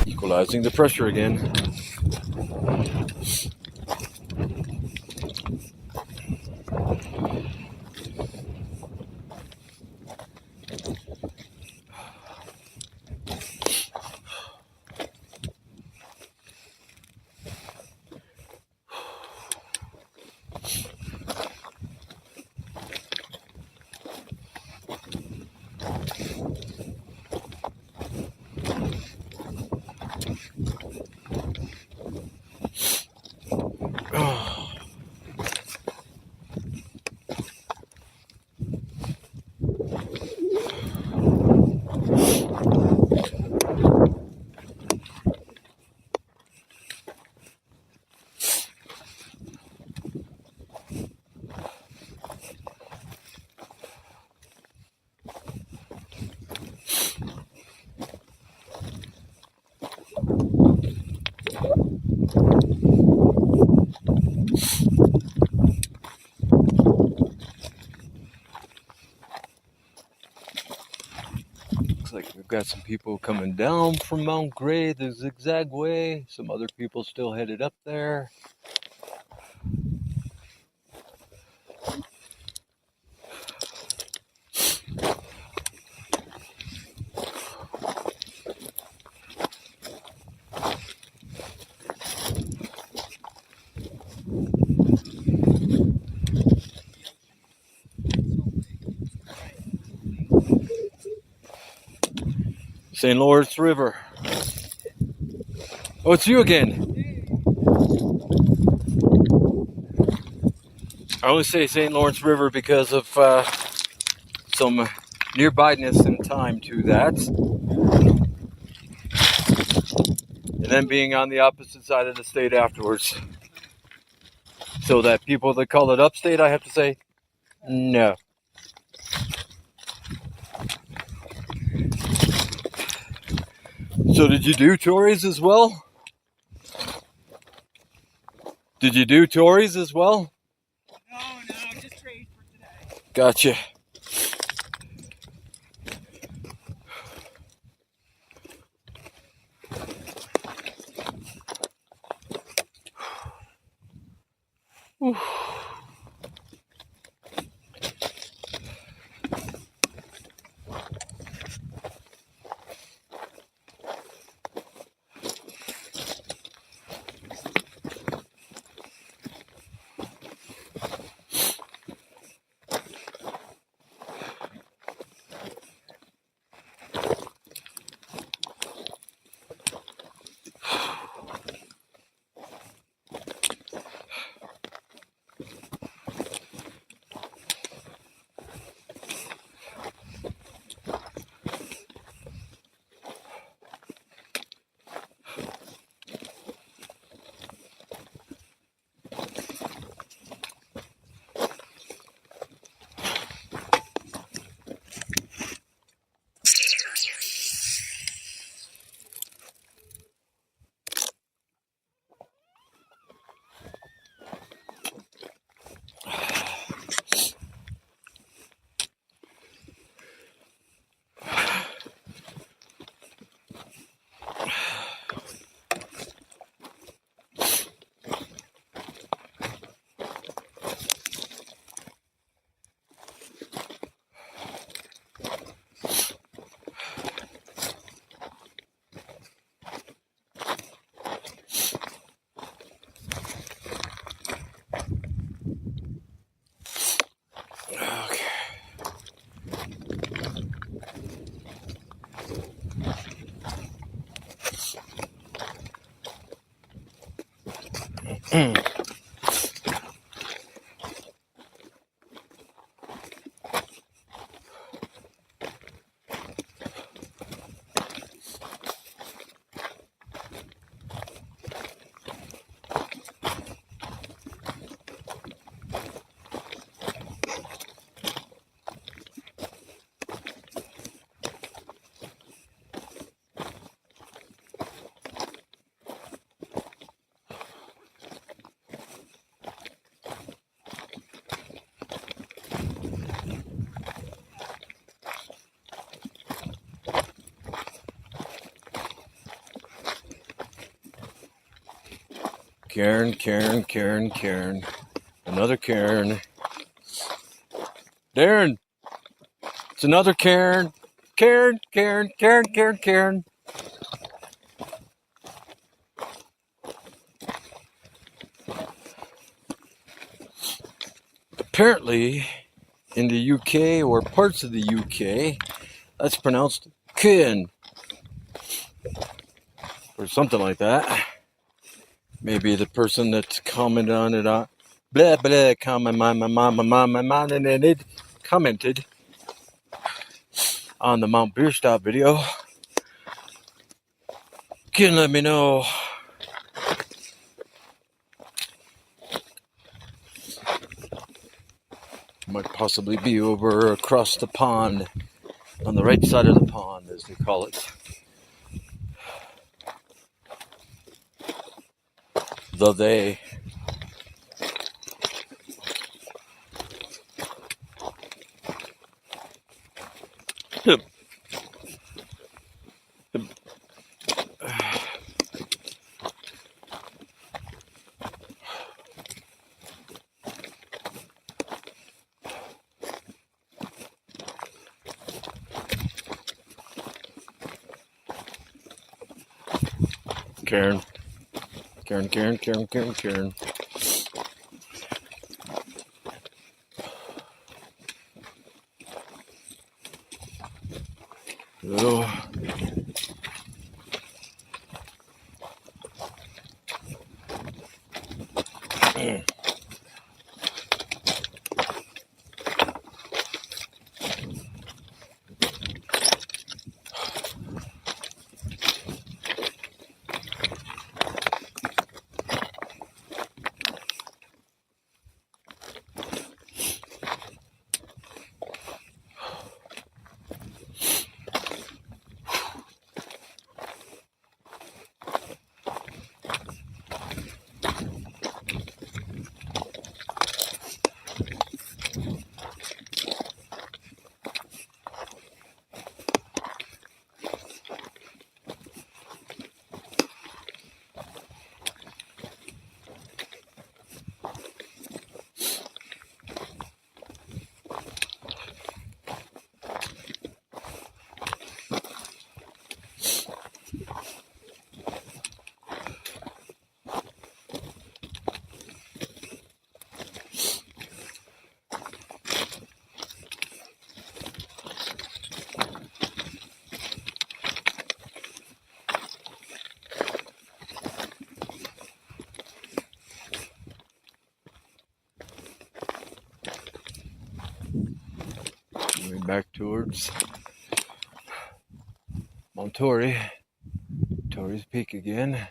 Equalizing the pressure again. Looks like we've got some people coming down from Mount Gray the zigzag way. Some other people still headed up there. St. Lawrence River. Oh, it's you again. I only say St. Lawrence River because of some nearbyness in time to that. And then being on the opposite side of the state afterwards. So that people that call it upstate, I have to say, no. So did you do Torreys as well? Did you do Torreys as well? No, just trade for today. Gotcha. Whew. Karen. Another Karen. Darren, it's another Karen. Karen. Apparently, in the UK or parts of the UK, that's pronounced kin or something like that. Maybe the person that commented on it, commented on the Mount Beer Stop video can let me know. Might possibly be over across the pond, on the right side of the pond, as they call it. They. Karen. Oh. Going back towards Mount Torrey, Torrey's Peak again.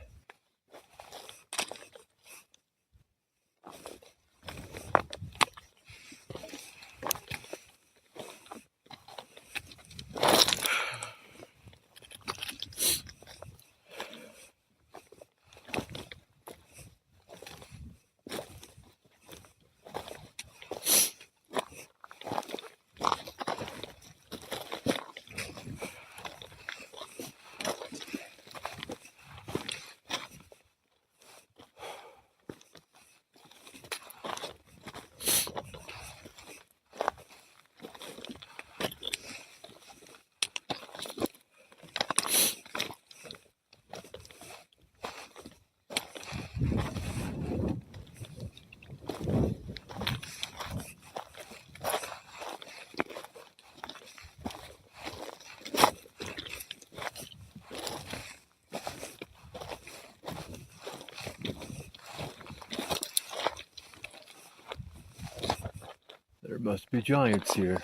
There must be giants here.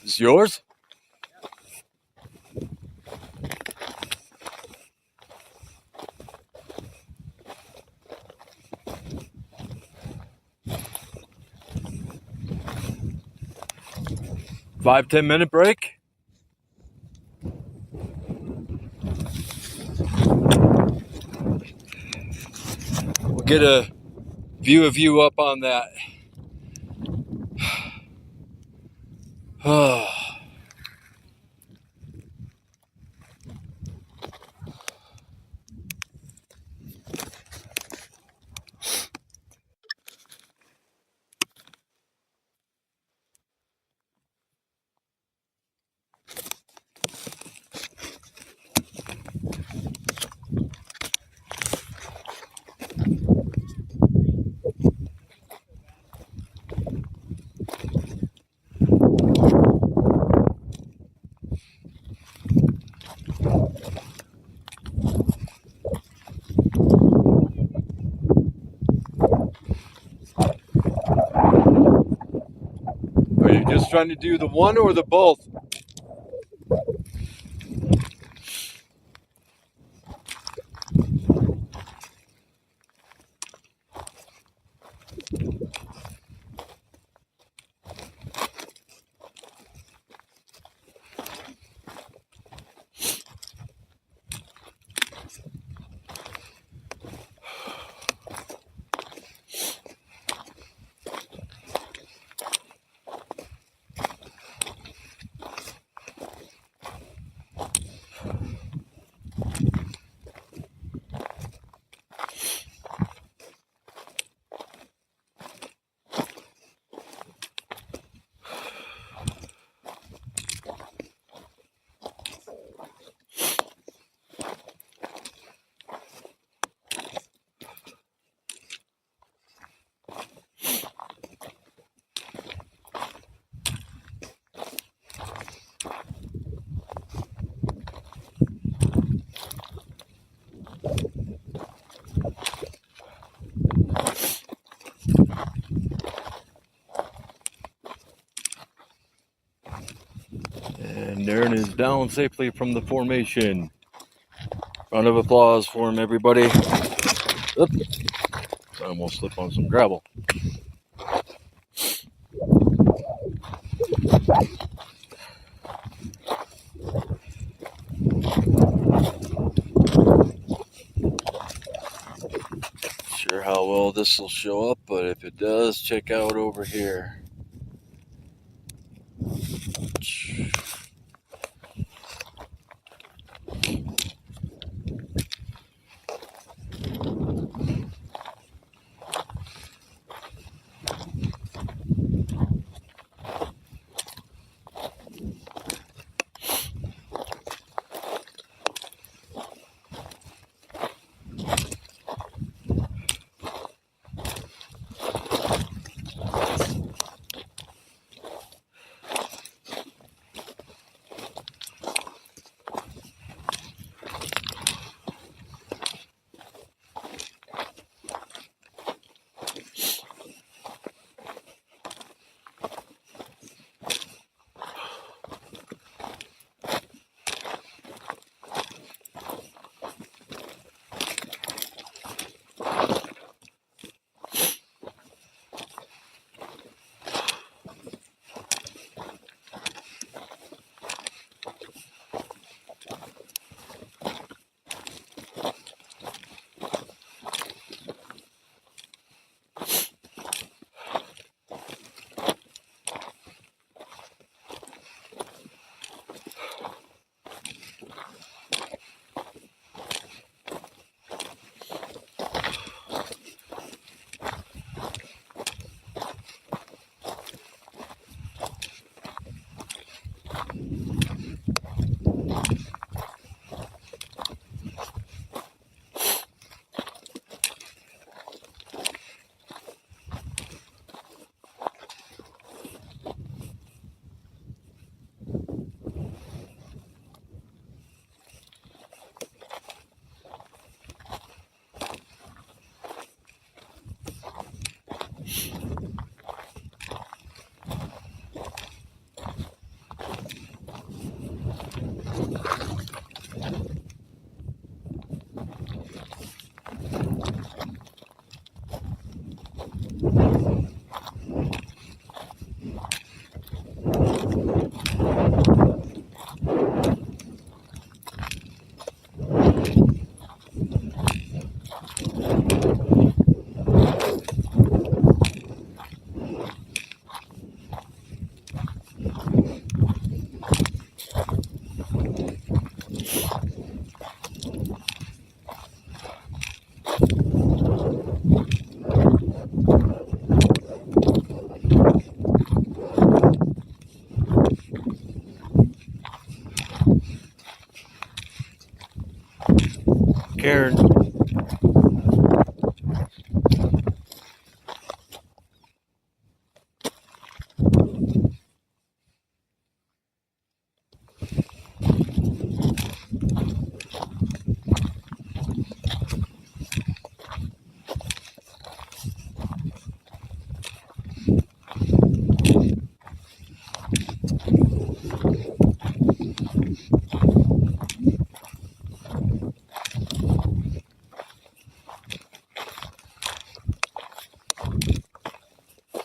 Is this yours? Five, 10-minute break. We'll get a view of you up on that. Are you just trying to do the one or the both? And Aaron is down safely from the formation. Round of applause for him, everybody. Oop. I almost slipped on some gravel. Sure how well this will show up, but if it does, check out over here. Karen.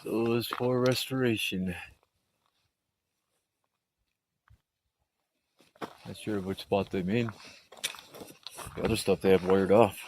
So is for restoration. Not sure which spot they mean. The other stuff they have wired off.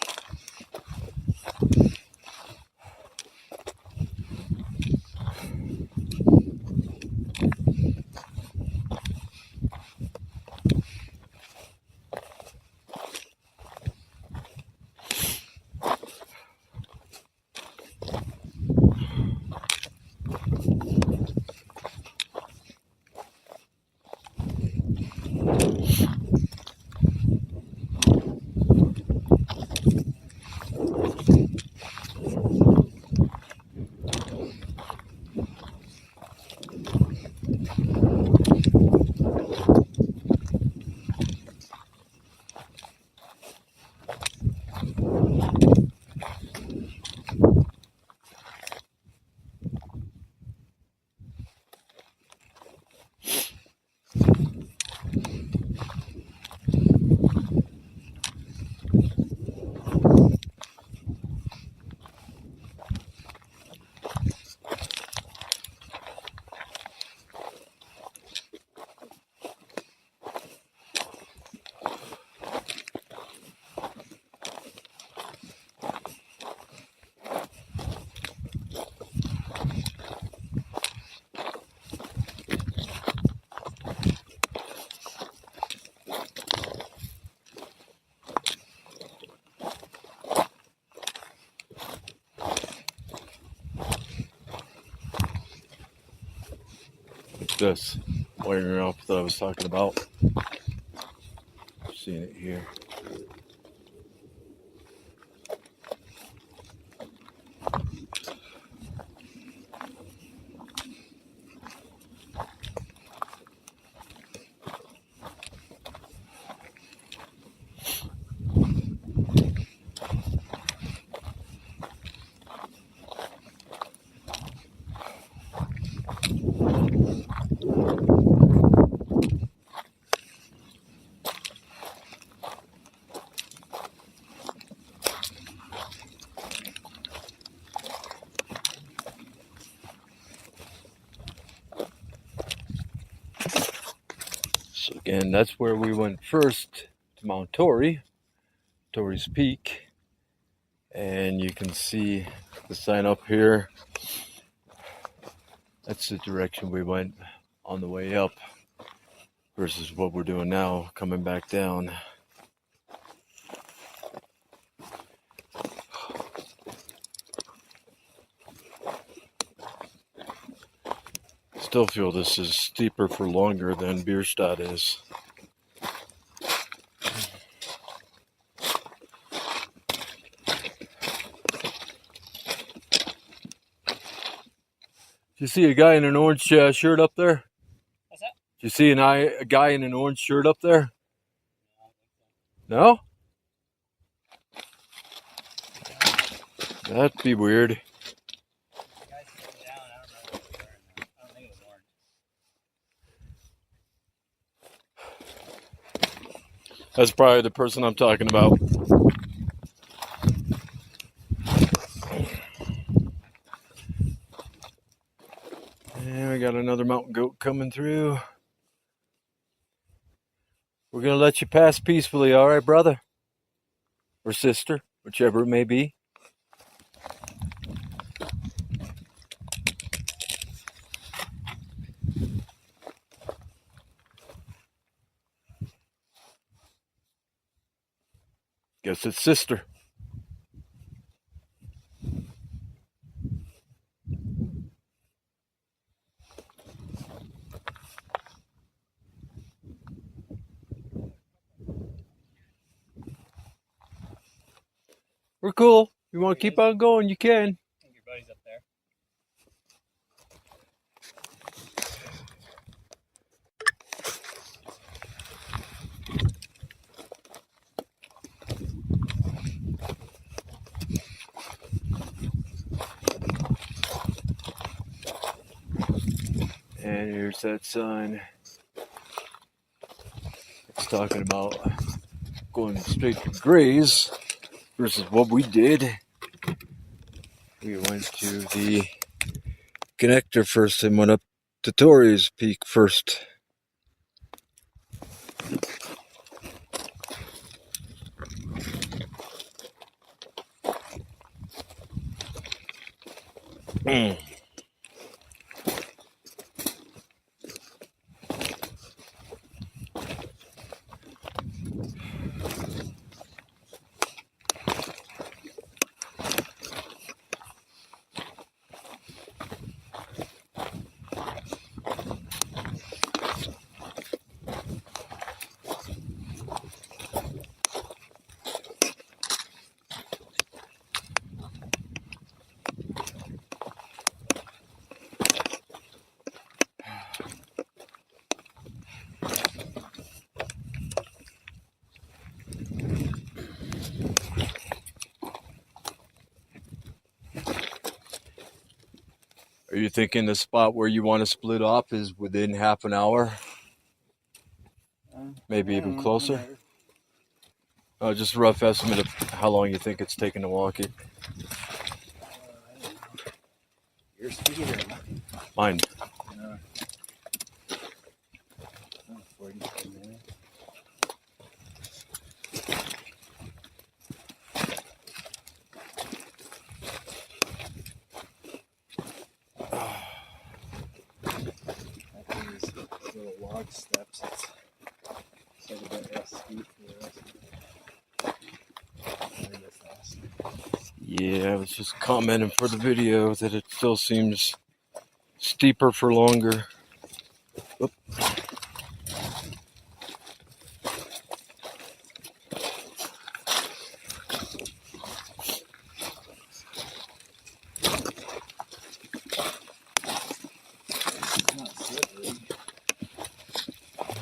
This wiring off that I was talking about. Seeing it here. So again, that's where we went first, to Mount Torrey, Torrey's Peak. And you can see the sign up here. That's the direction we went on the way up versus what we're doing now, coming back down. Still feel this is steeper for longer than Bierstadt is. Do you see a guy in an orange shirt up there? What's that? Do you see a guy in an orange shirt up there? No? That'd be weird. The guy sitting down, I don't know what he's wearing there. I don't think it was orange. That's probably the person I'm talking about. And we got another mountain goat coming through. We're going to let you pass peacefully, all right, brother? Or sister, whichever it may be. Guess it's sister. We're cool. You want to keep on going, you can. I think your buddy's up there. And here's that sign. It's talking about going straight to Grays versus what we did. We went to the connector first and went up to Torreys Peak first. Are you thinking the spot where you want to split off is within half an hour? Maybe even closer? Just a rough estimate of how long you think it's taking to walk it. Your speed or Mine. mine? 45 minutes. I think these little log steps, it's like a bit less steep for the rest of it. Really fast. Yeah, I was just commenting for the video that it still seems steeper for longer. Oop. It's not slippery.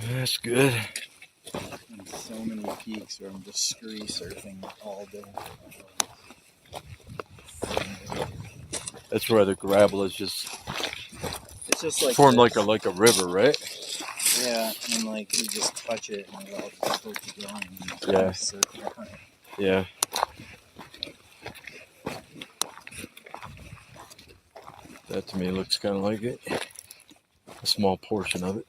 That's good. And so many peaks where I'm just scree surfing all day. That's where the gravel is just It's just like formed this. like a river, right? Yeah, and like you just touch it and it all just starts going. And Yeah. surfing on it. Yeah. That to me looks kind of like it. A small portion of it.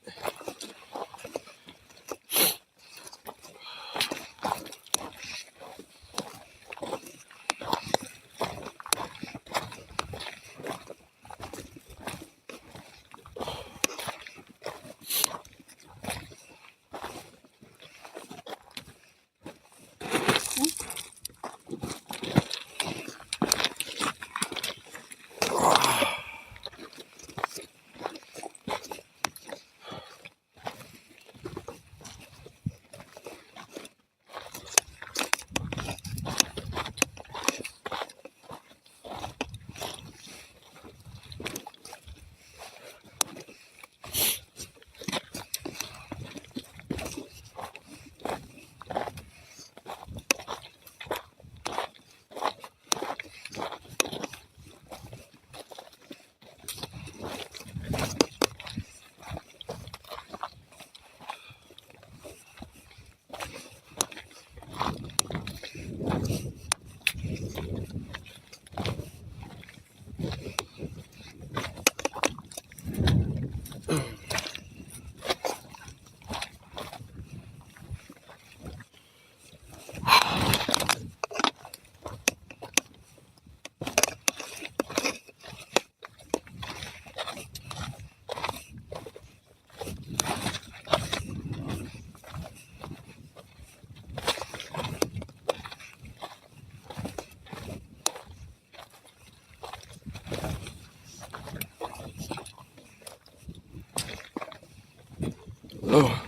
Oh,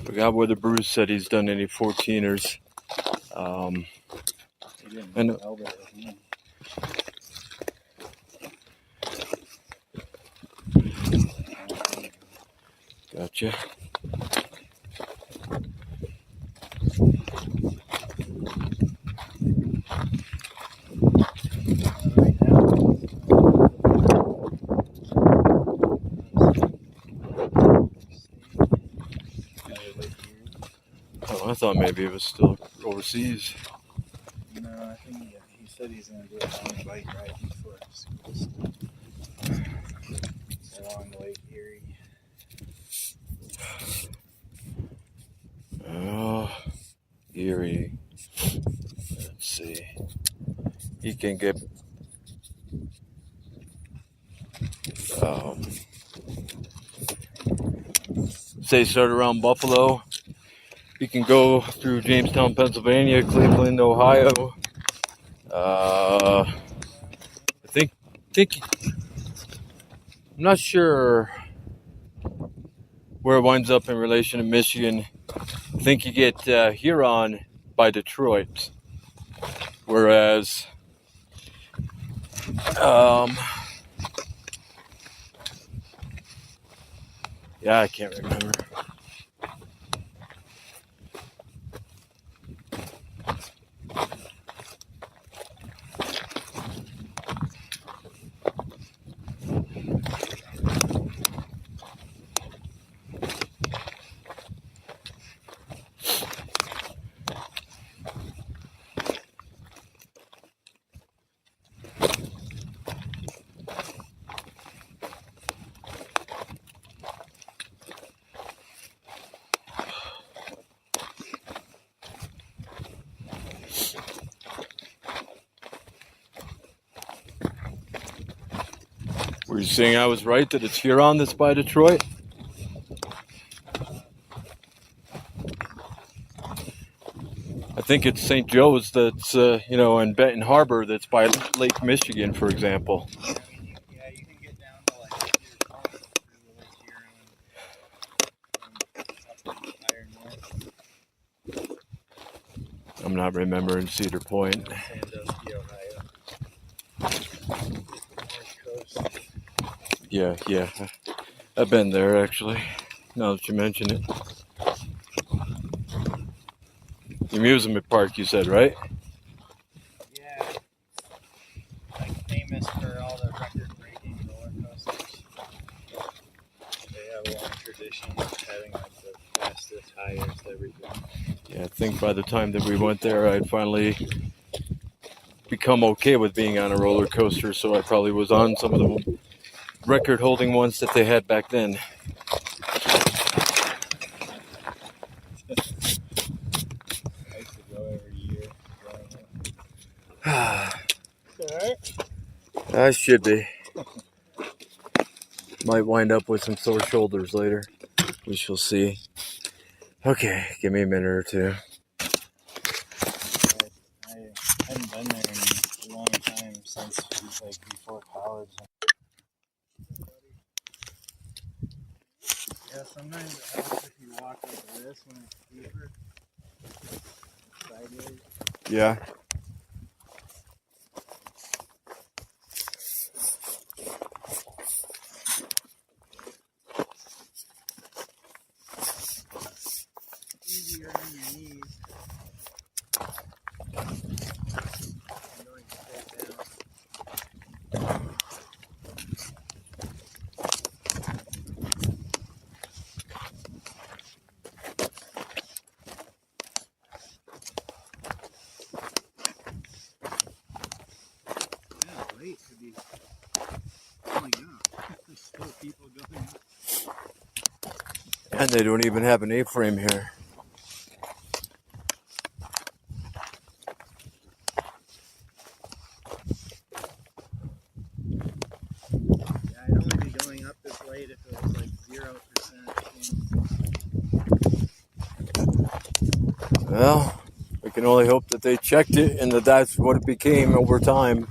forgot whether Bruce said he's done any 14ers. He didn't I know. Albert with me. Gotcha. Right now, Oh, I thought maybe it was still overseas. no, I think he said he's going to do a long bike ride before school along Lake Erie. Oh, Erie. Let's see. He can get. Say start around Buffalo. He can go through Jamestown, Pennsylvania, Cleveland, Ohio. I think I'm not sure where it winds up in relation to Michigan. I think you get Huron by Detroit, whereas yeah, I can't remember. Were you saying I was right that it's Huron that's by Detroit? I think it's St. Joe's that's, in Benton Harbor that's by Lake Michigan, for example. Yeah, you can get down to like Cedar Point through Lake Huron and Iron North. I'm not remembering Cedar Point. Sandusky, Ohio. North Coast. Yeah. I've been there, actually, now that you mention it. The amusement park, you said, right? Yeah, like famous for all the record-breaking roller coasters. They have a long tradition of having like the fastest, highest everything. Yeah, I think by the time that we went there, I'd finally become okay with being on a roller coaster, so I probably was on some of the record-holding ones that they had back then. I used to go every year growing up. Alright. I should be. Might wind up with some sore shoulders later. We shall see. Okay, give me a minute or two. I hadn't been there in a long time since like before college. Yeah, sometimes it helps if you walk like this when it's deeper. Sideways. Yeah. Easier on your knees. Going straight down. And they don't even have an A-frame here. Yeah, I'd only be going up this late if it was like 0%. Well, we can only hope that they checked it and that's what it became over time.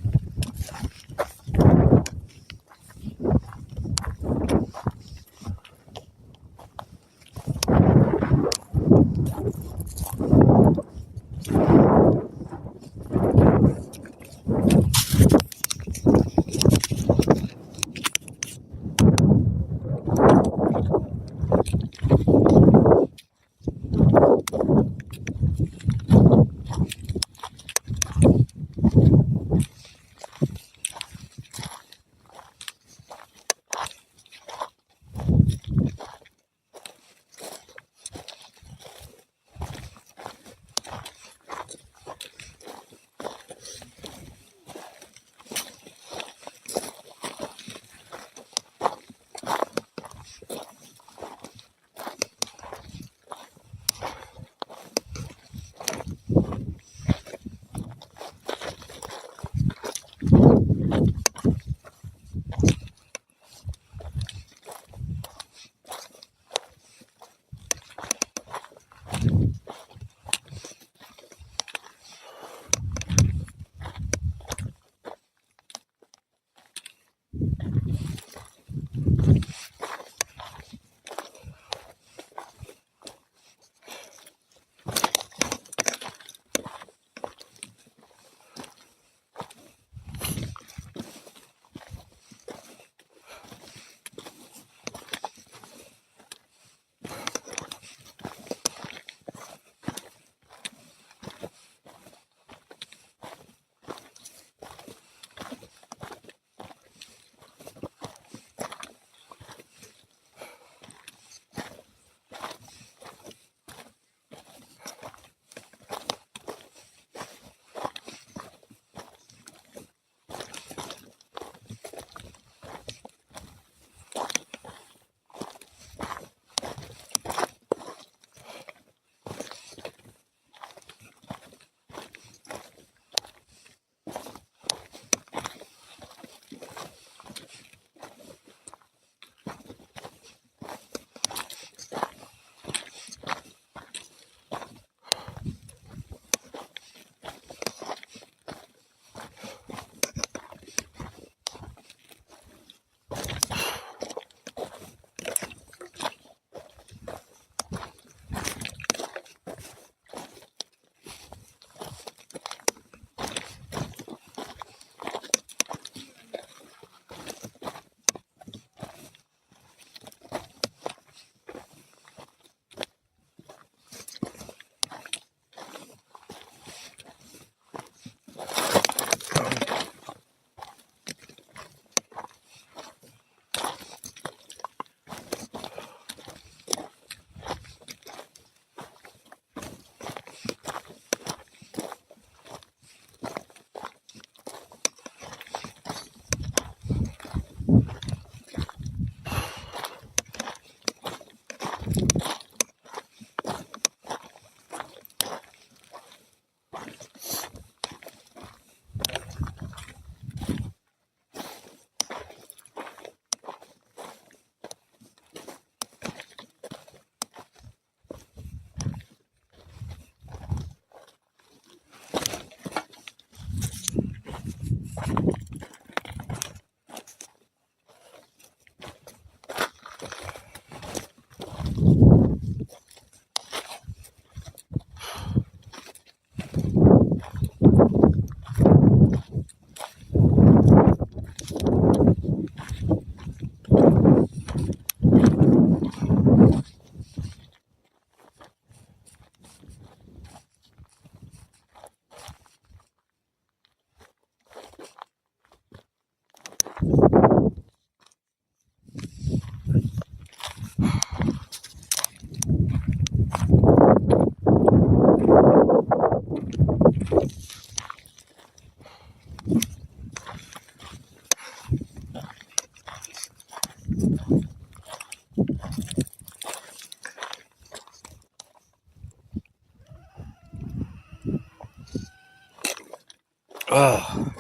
Oh.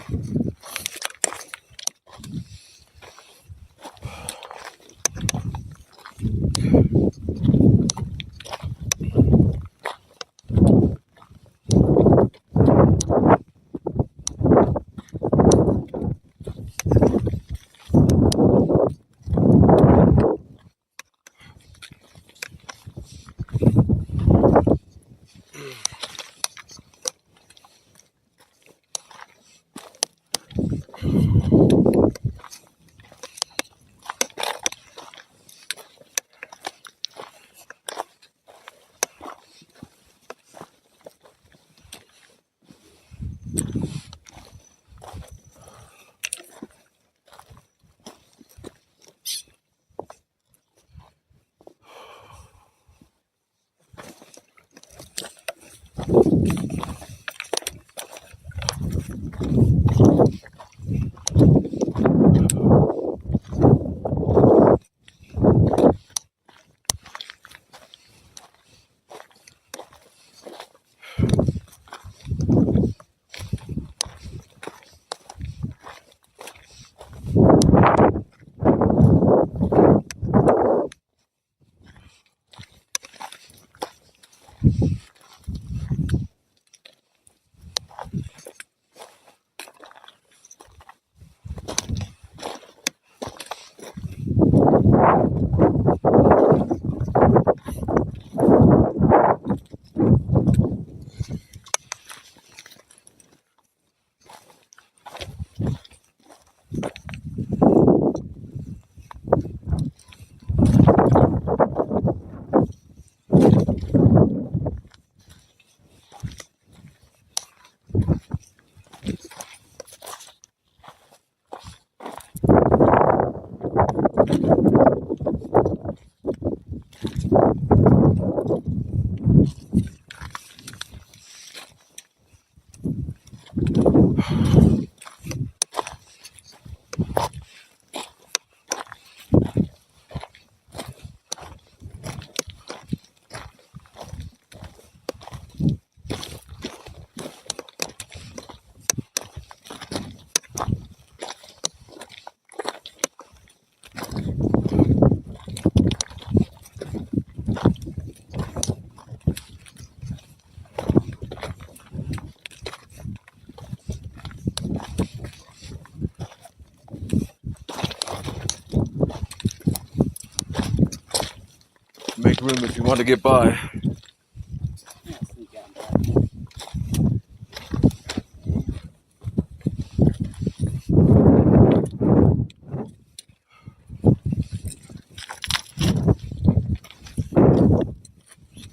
Make room if you want to get by.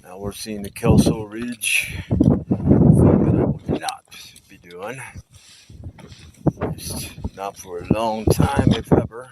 Now we're seeing the Kelso Ridge. Something that I will not be doing. Just not for a long time, if ever.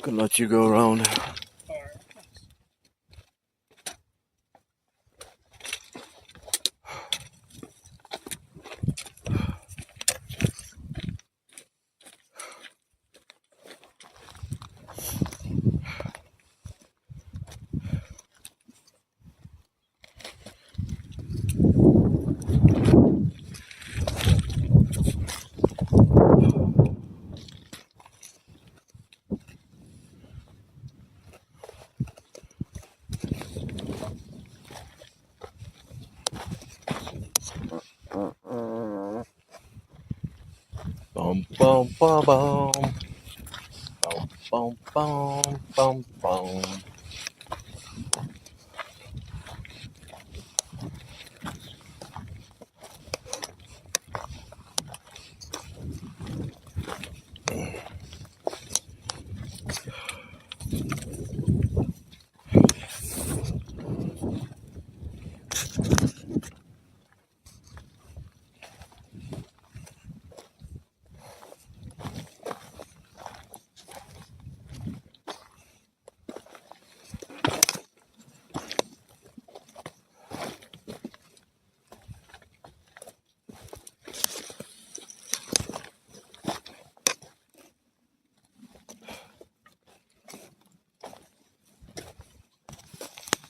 Gonna let you go around. Bum bum bum bum. Bum bum bum bum bum.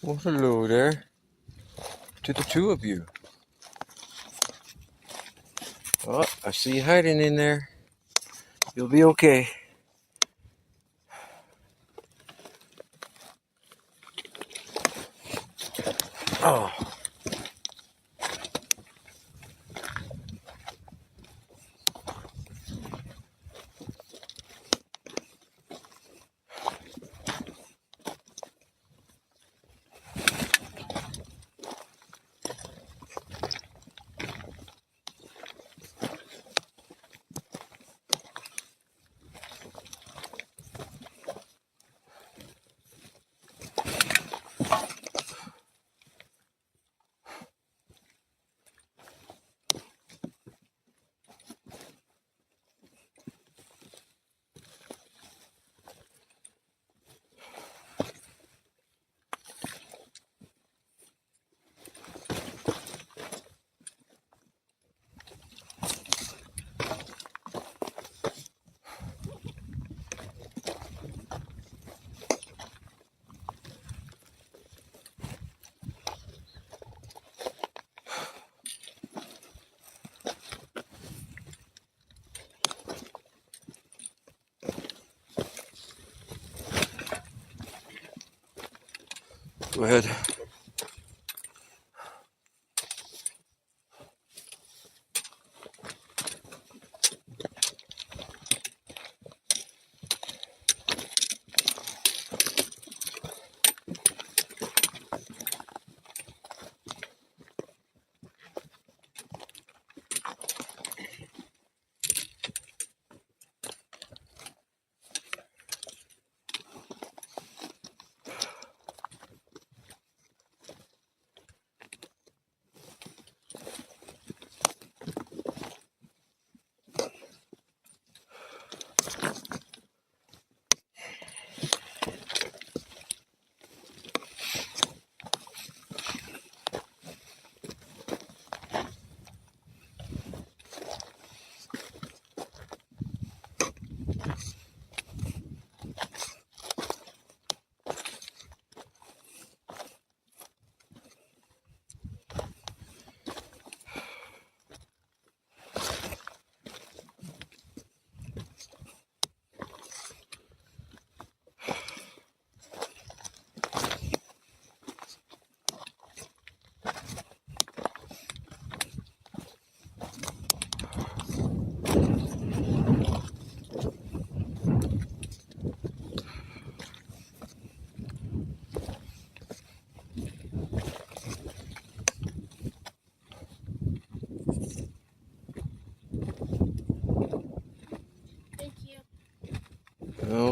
Well, hello there to the two of you. Oh, I see you hiding in there. You'll be okay. Oh. Go ahead.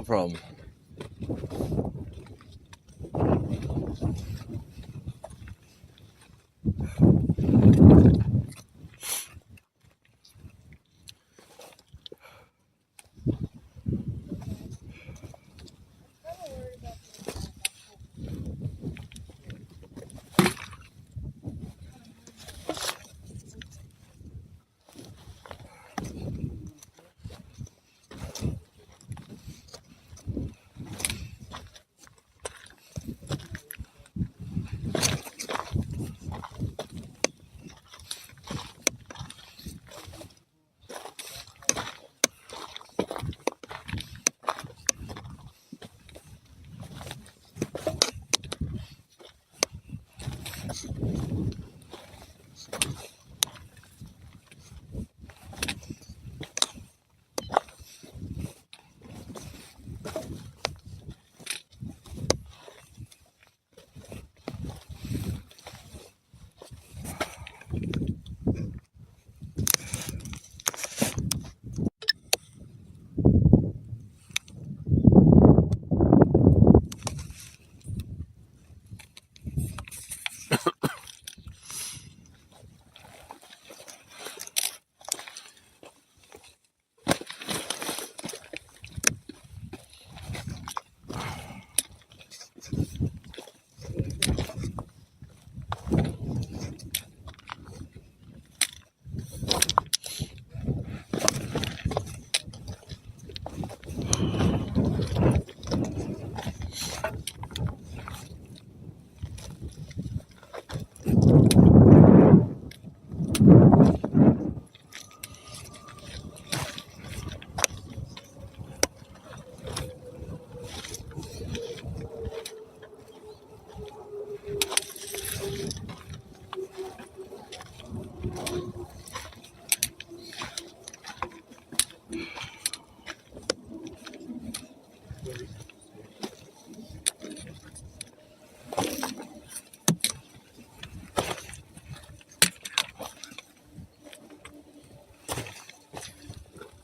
no problem.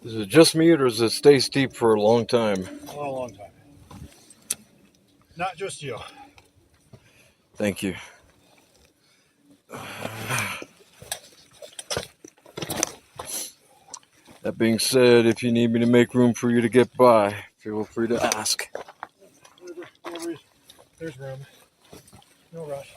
Is it just me, or does it stay steep for a long time? A long time. Not just you. Thank you. That being said, if you need me to make room for you to get by, feel free to ask. There's room. No rush.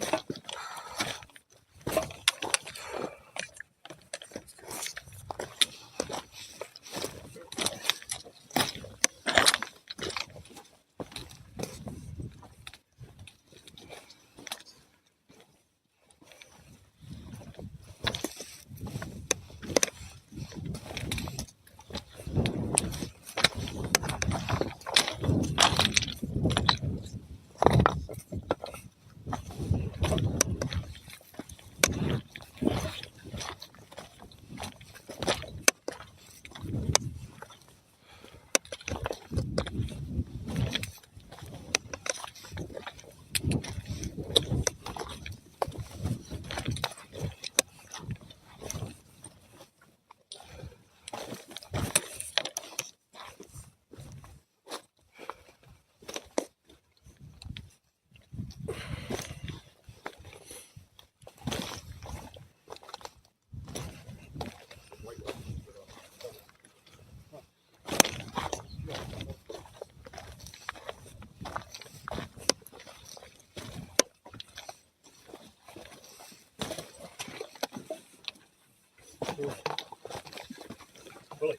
Really?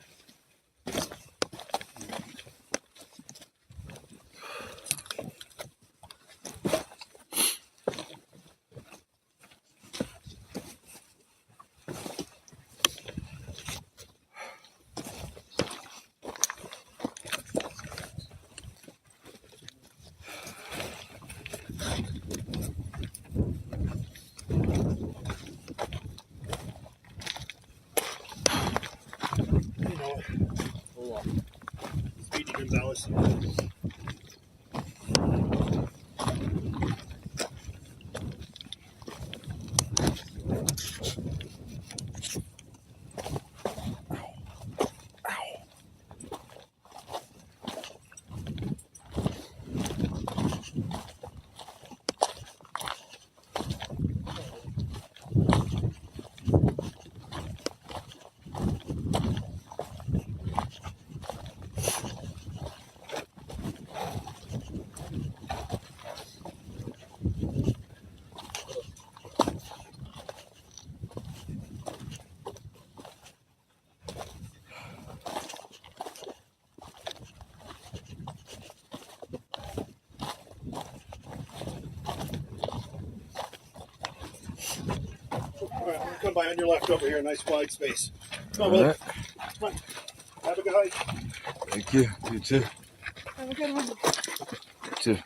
You know it. Hold on. Speedy Gonzalez. come by on your left over here. Nice wide space. Come on, All Willie. right. Come on. Have a good hike. Thank you. You too. Have a good one. You too.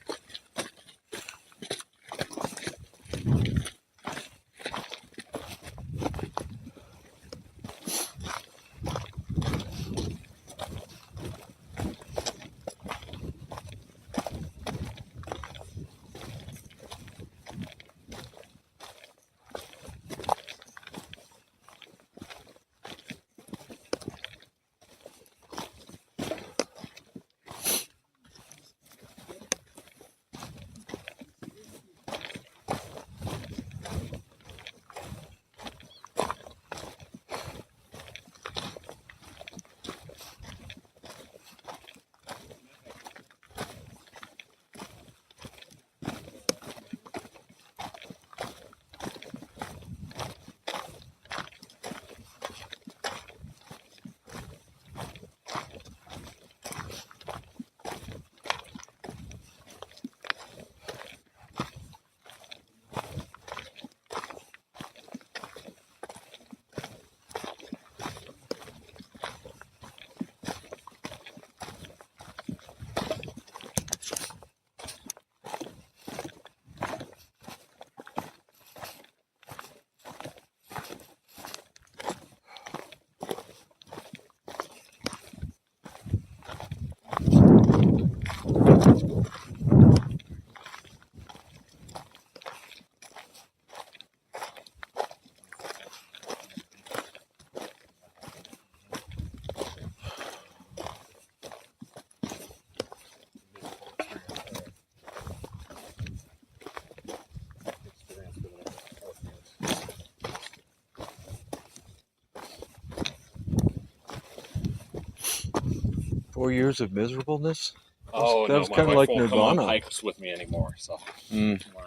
4 years of miserableness? Oh, That no, was my kinda wife like won't come on Nirvana. hikes with me anymore, so. Mm. Why?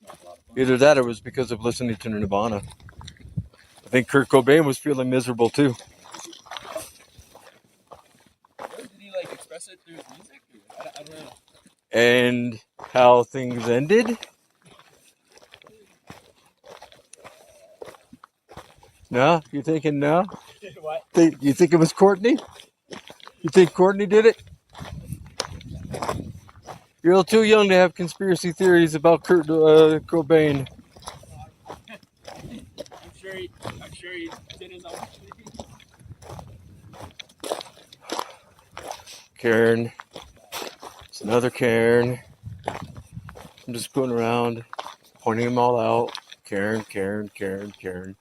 Not a lot of fun. Either that or it was because of listening to Nirvana. I think Kurt Cobain was feeling miserable too. Did he like express it through his music? I don't know. And how things ended? No? You thinking no? What? You think it was Courtney? You think Courtney did it? You're a little too young to have conspiracy theories about Kurt Cobain. I'm sure he did his own thing. Karen. It's another Karen. I'm just going around pointing them all out. Karen, Karen, Karen, Karen.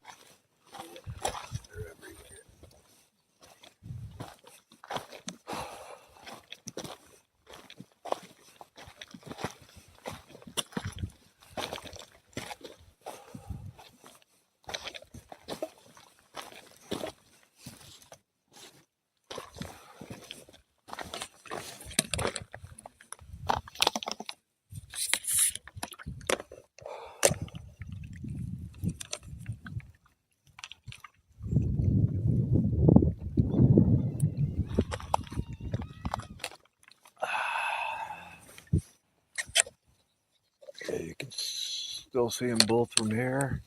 Okay, you can still see them both from here.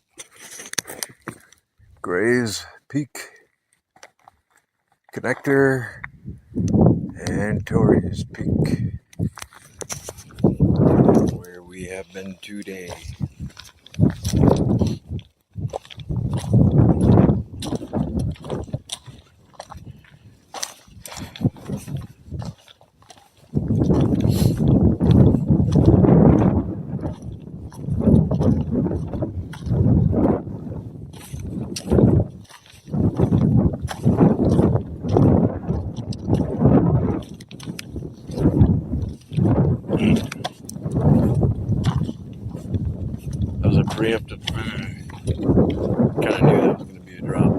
Gray's Peak Connector and Torreys Peak, where we have been today. That was a preemptive. Kind of knew that was going to be a drop.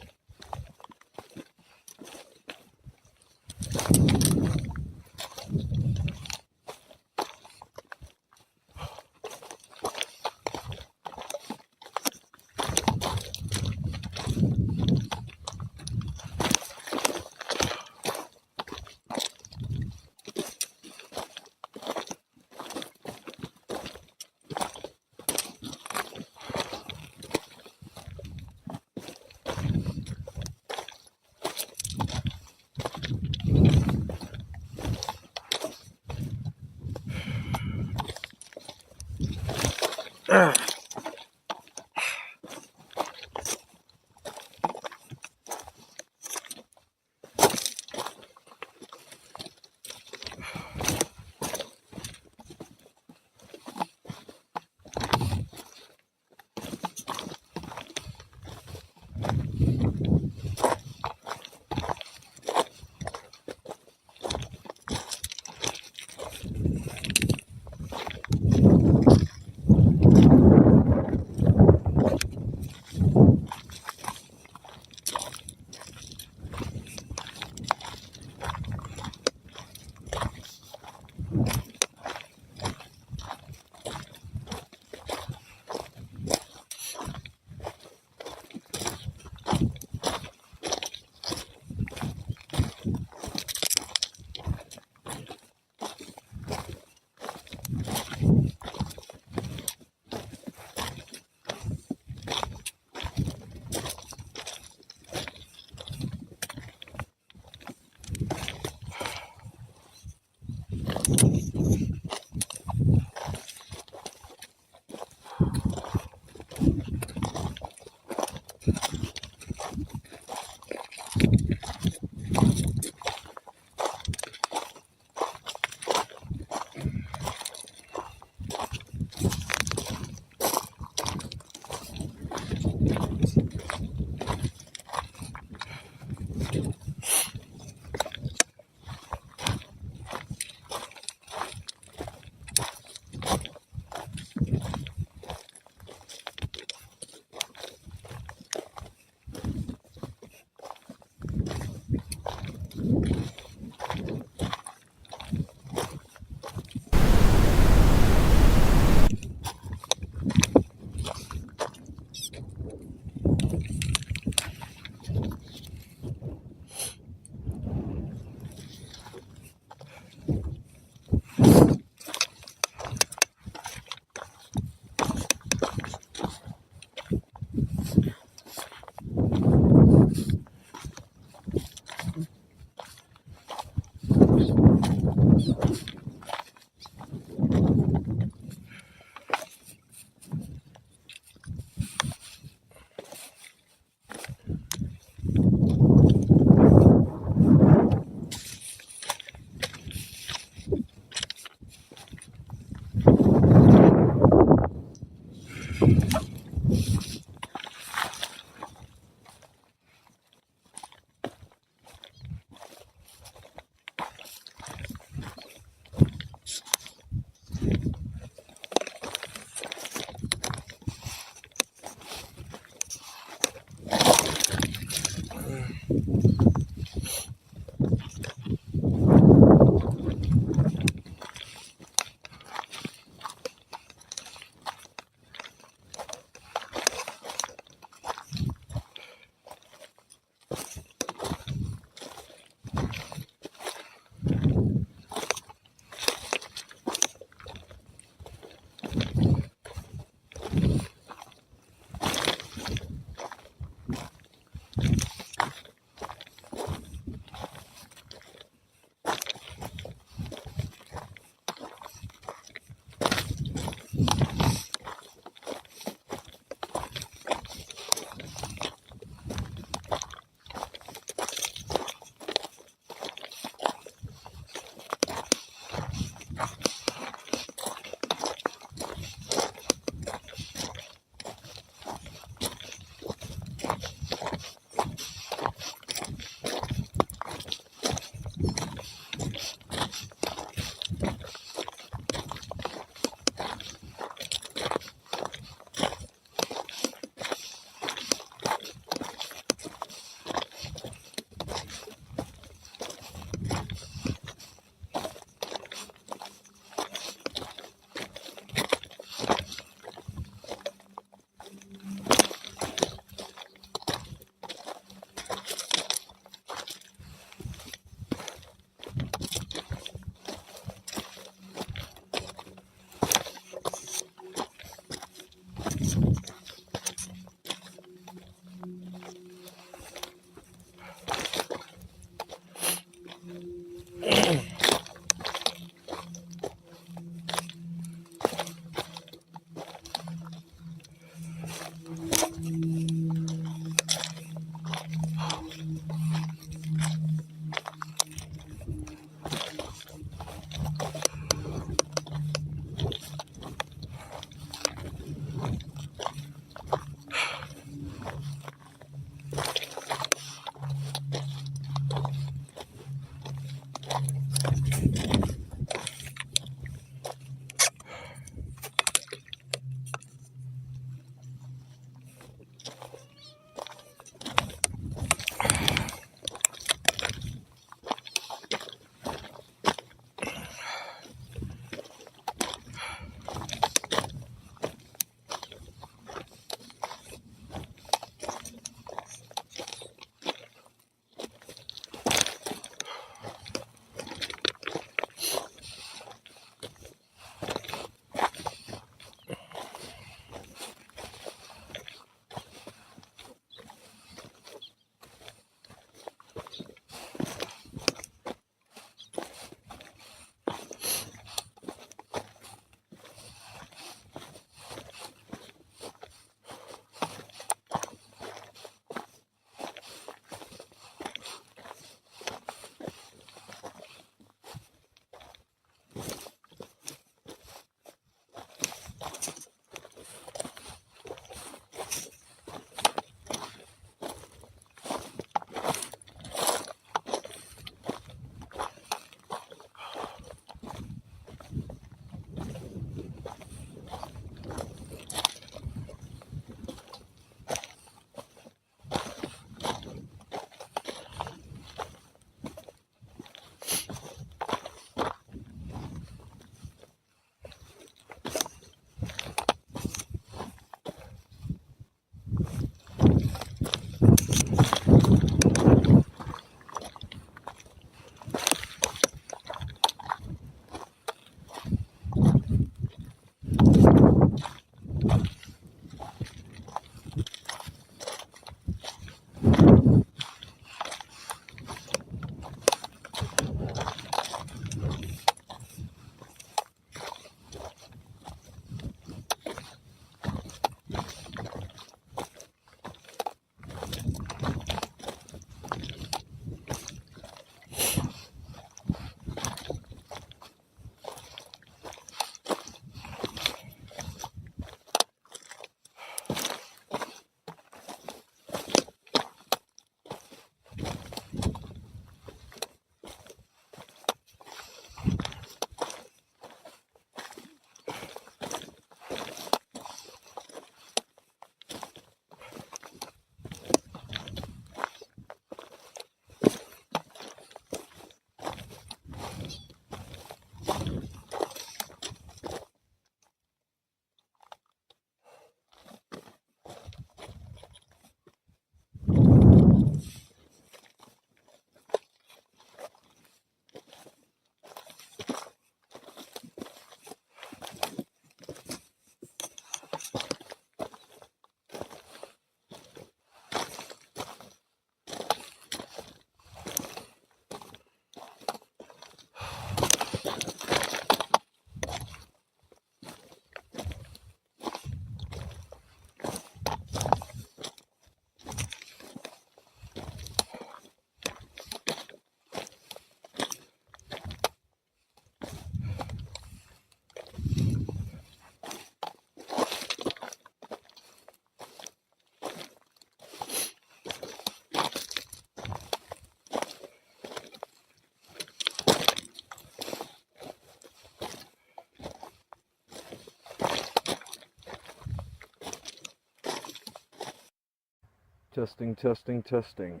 Testing, testing, testing.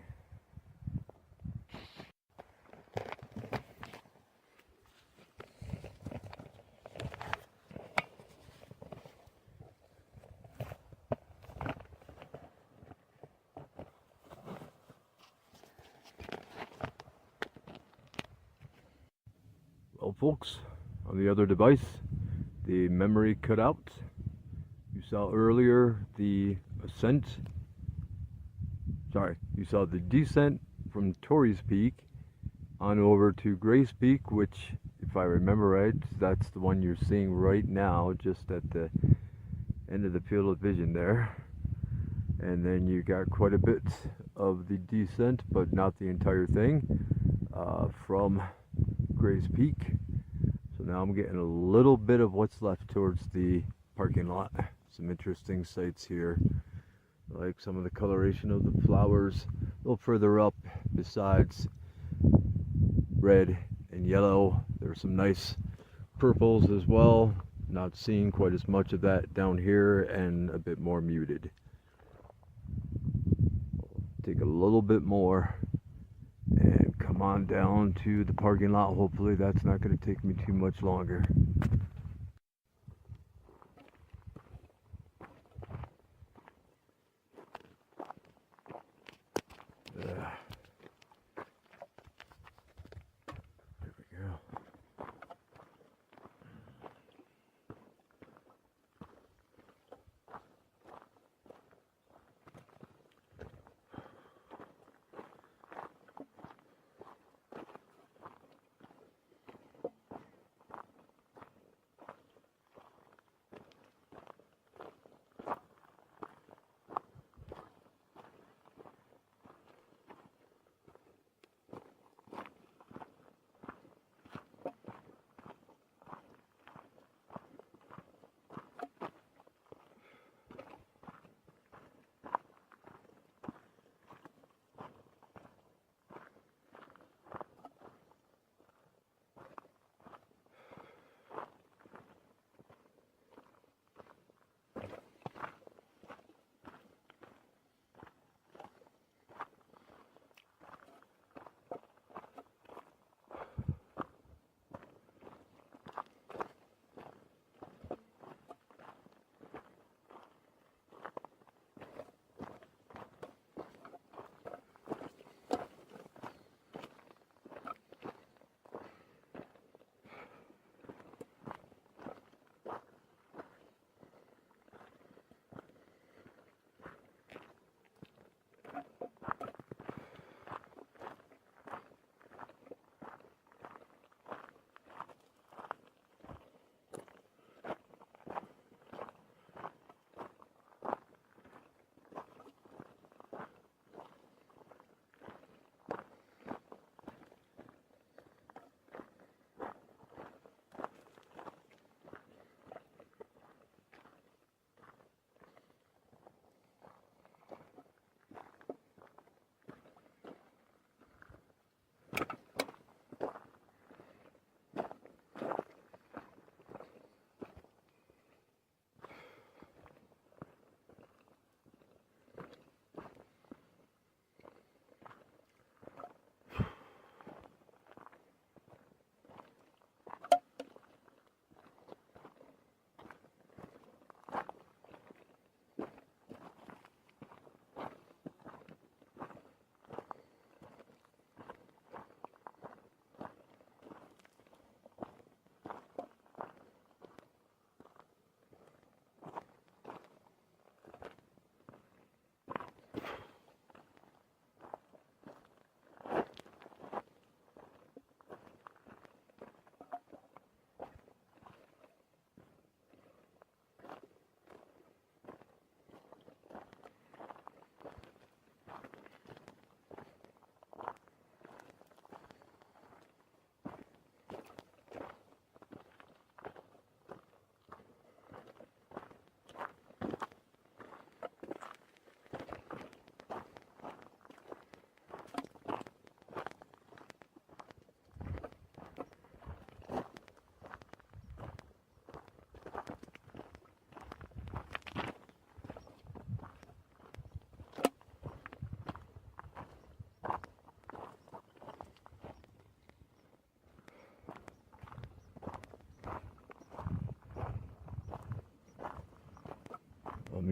Well, folks, on the other device, the memory cut out. You saw earlier the ascent. Sorry, you saw the descent from Torreys Peak on over to Grace Peak, which, if I remember right, that's the one you're seeing right now, just at the end of the field of vision there. And then you got quite a bit of the descent, but not the entire thing, from Grace Peak. So now I'm getting a little bit of what's left towards the parking lot. Some interesting sights here, like some of the coloration of the flowers a little further up. Besides red and yellow, there are some nice purples as well. Not seeing quite as much of that down here, and a bit more muted. Take a little bit more and come on down to the parking lot. Hopefully that's not going to take me too much longer. There we go.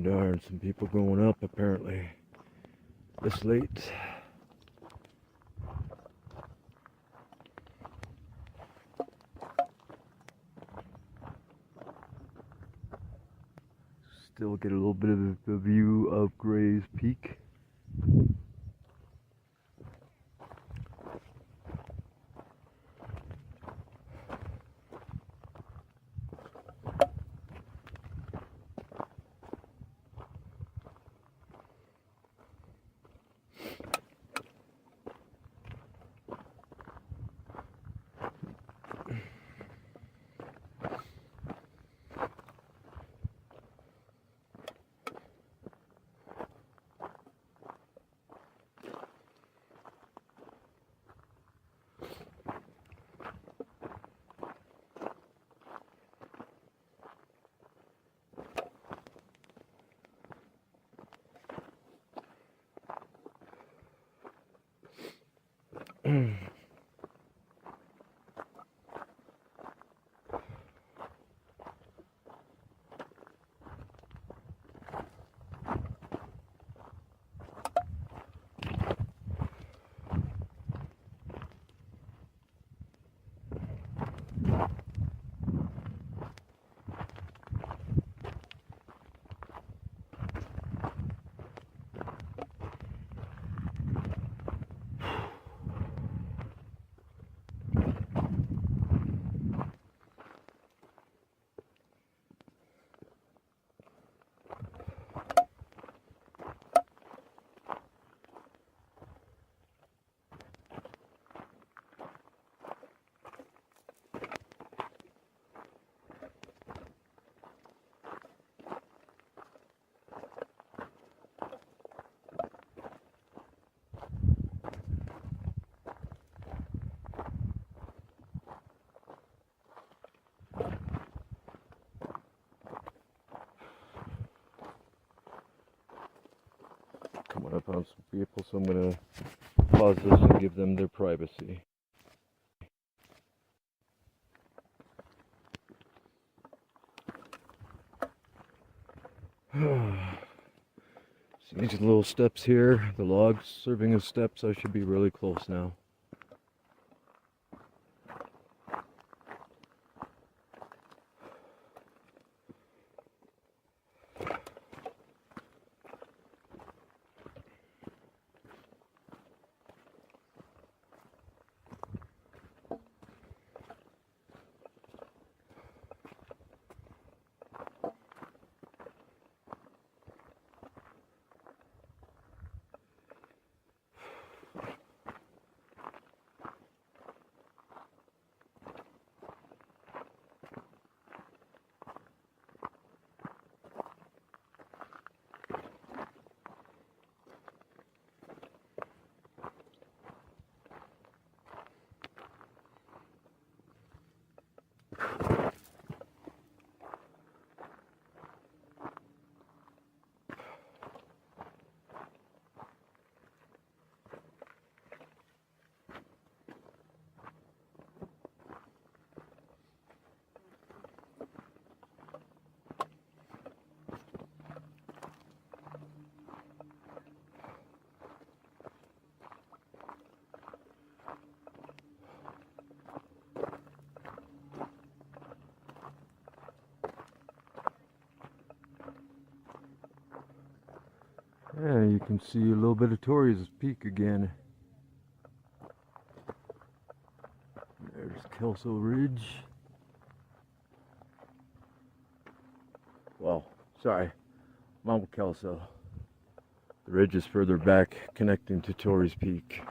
darn, some people going up apparently this late. Still get a little bit of a view of Gray's Peak. Coming up on some people, so I'm gonna pause this and give them their privacy. See these little steps here, the logs serving as steps. I should be really close now. Yeah, you can see a little bit of Torreys Peak again. There's Kelso Ridge. Well, sorry, Mount Kelso. The ridge is further back, connecting to Torreys Peak.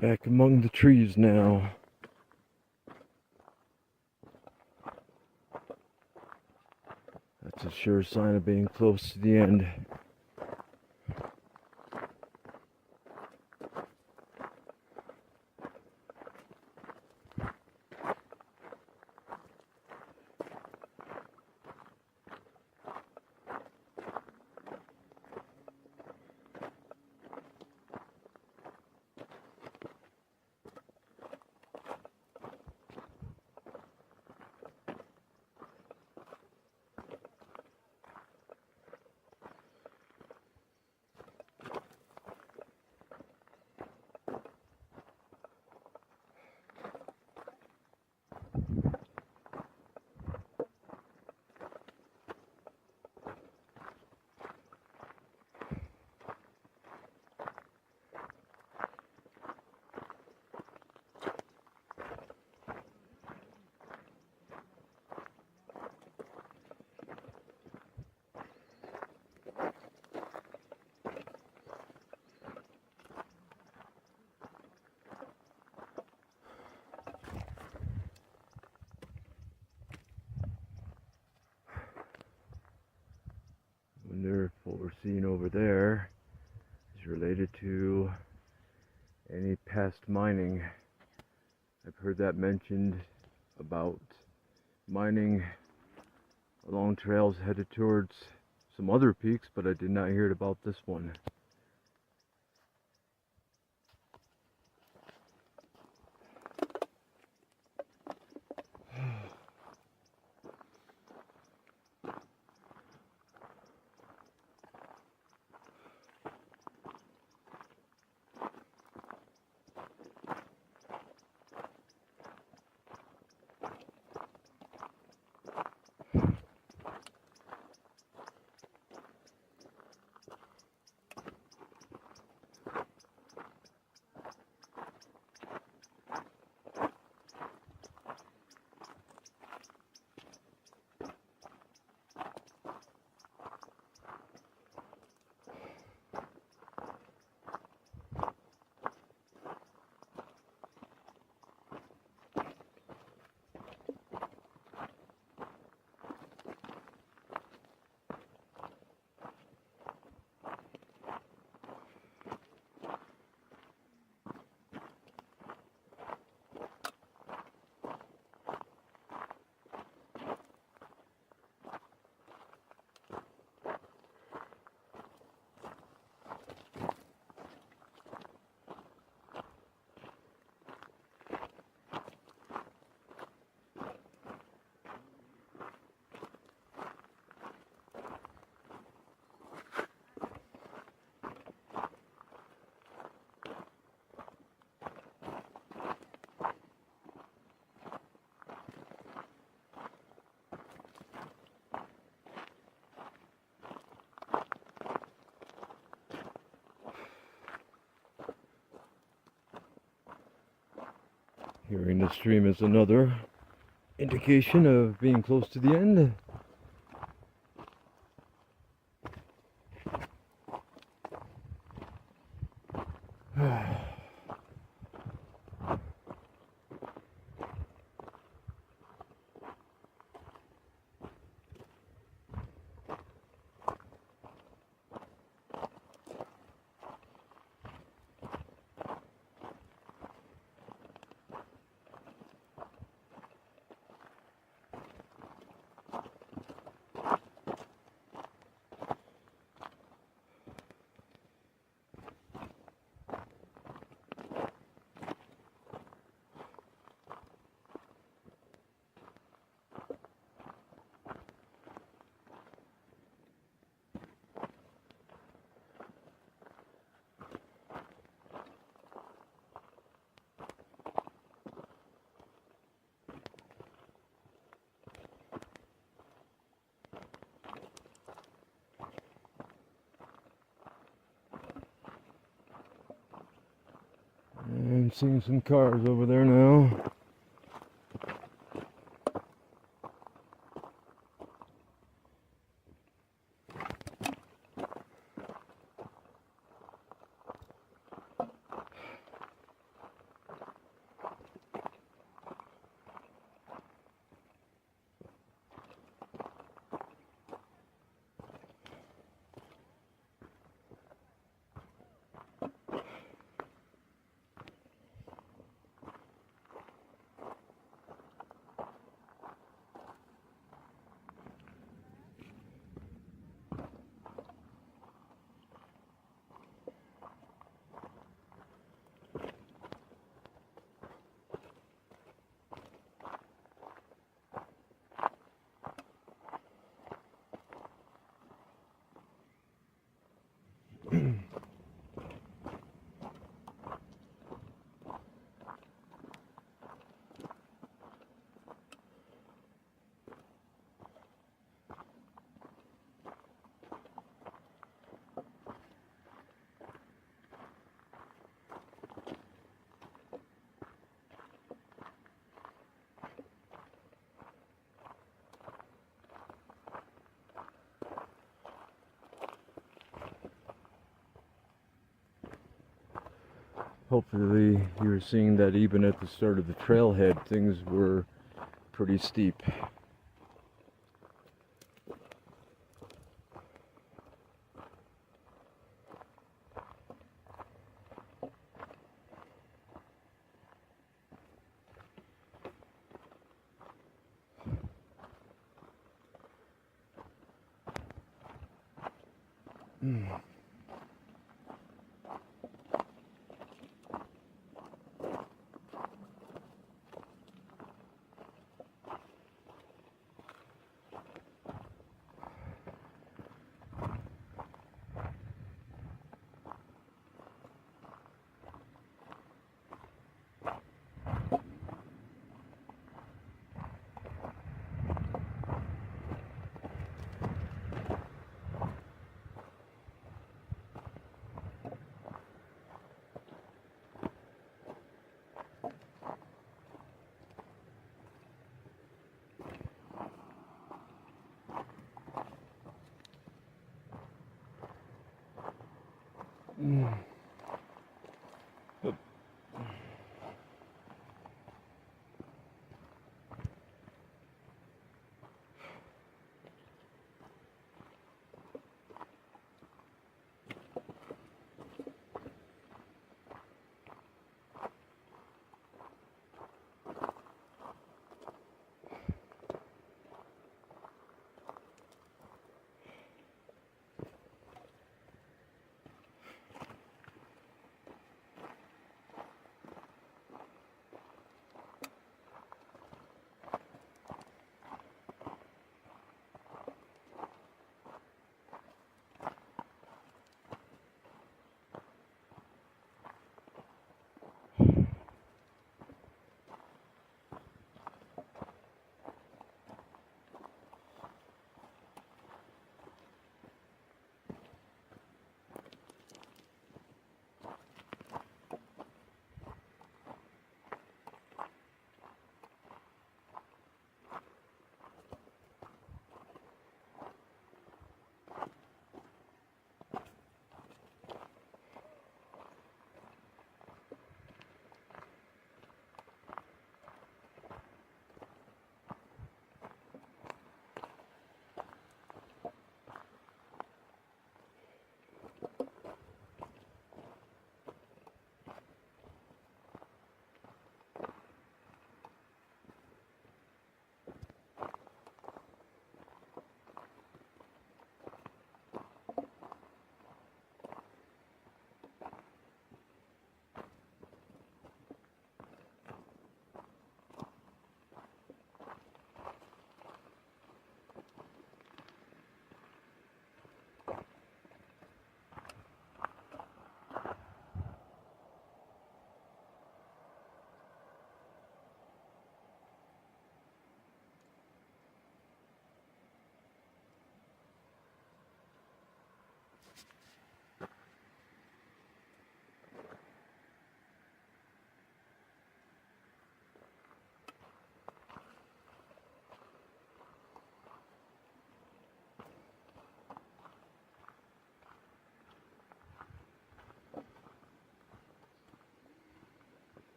Back among the trees now. That's a sure sign of being close to the end. Wonder if what we're seeing over there is related to any past mining. I've heard that mentioned about mining along trails headed towards some other peaks, but I did not hear it about this one. Hearing the stream is another indication of being close to the end. I'm seeing some cars over there now. Hopefully you were seeing that even at the start of the trailhead, things were pretty steep.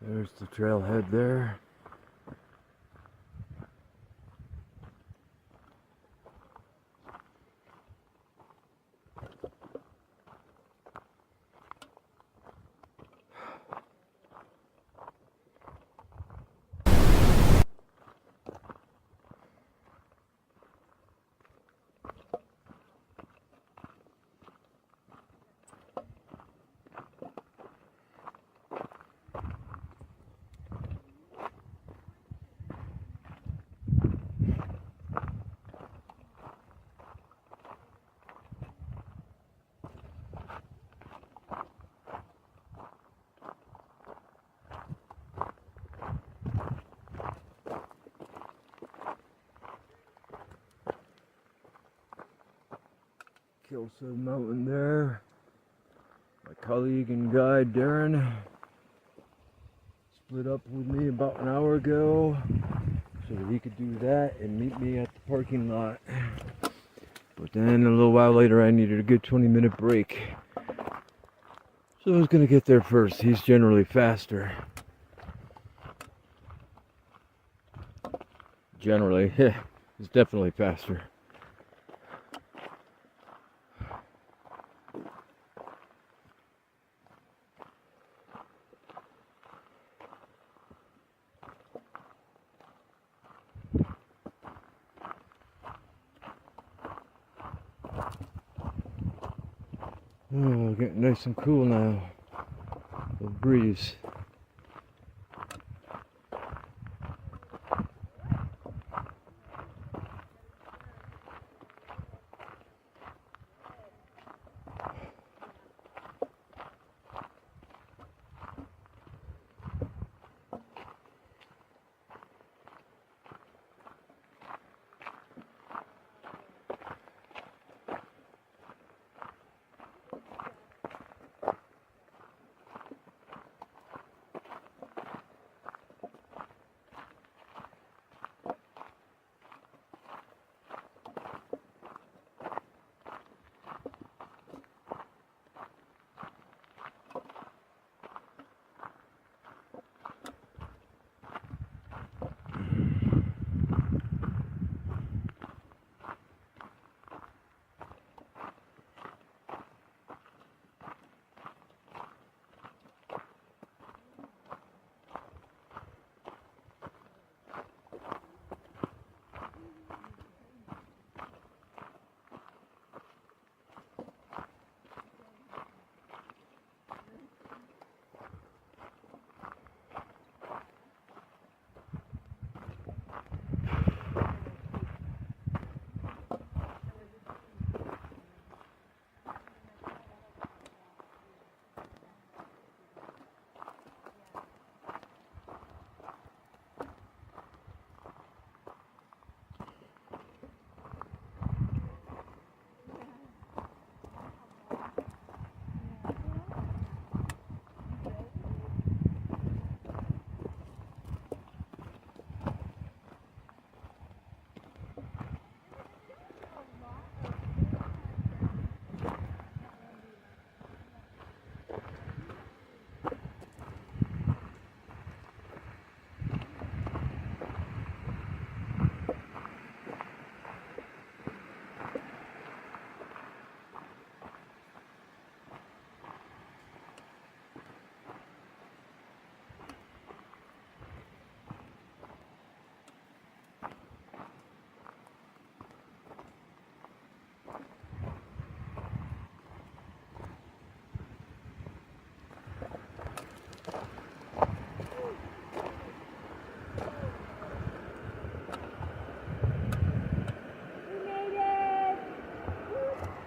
There's the trailhead there. Kilso Mountain there. My colleague and guide Darren split up with me about an hour ago so that he could do that and meet me at the parking lot. But then a little while later I needed a good 20-minute break. So I was gonna get there first. He's generally faster. Generally, yeah, he's definitely faster. Oh, getting nice and cool now. The breeze.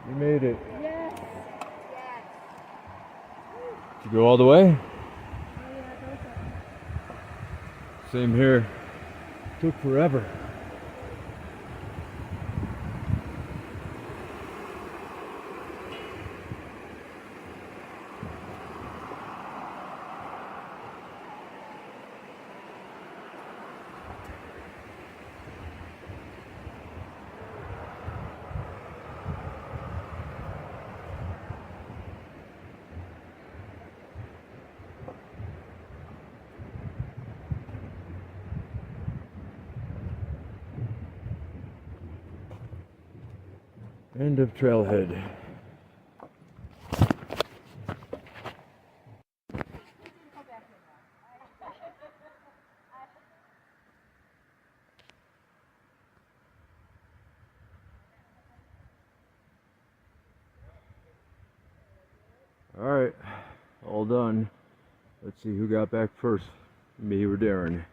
You made it. Yes. Did you go all the way? Same here. Took forever. End of trailhead. Alright, all done. Let's see who got back first. Me or Darren.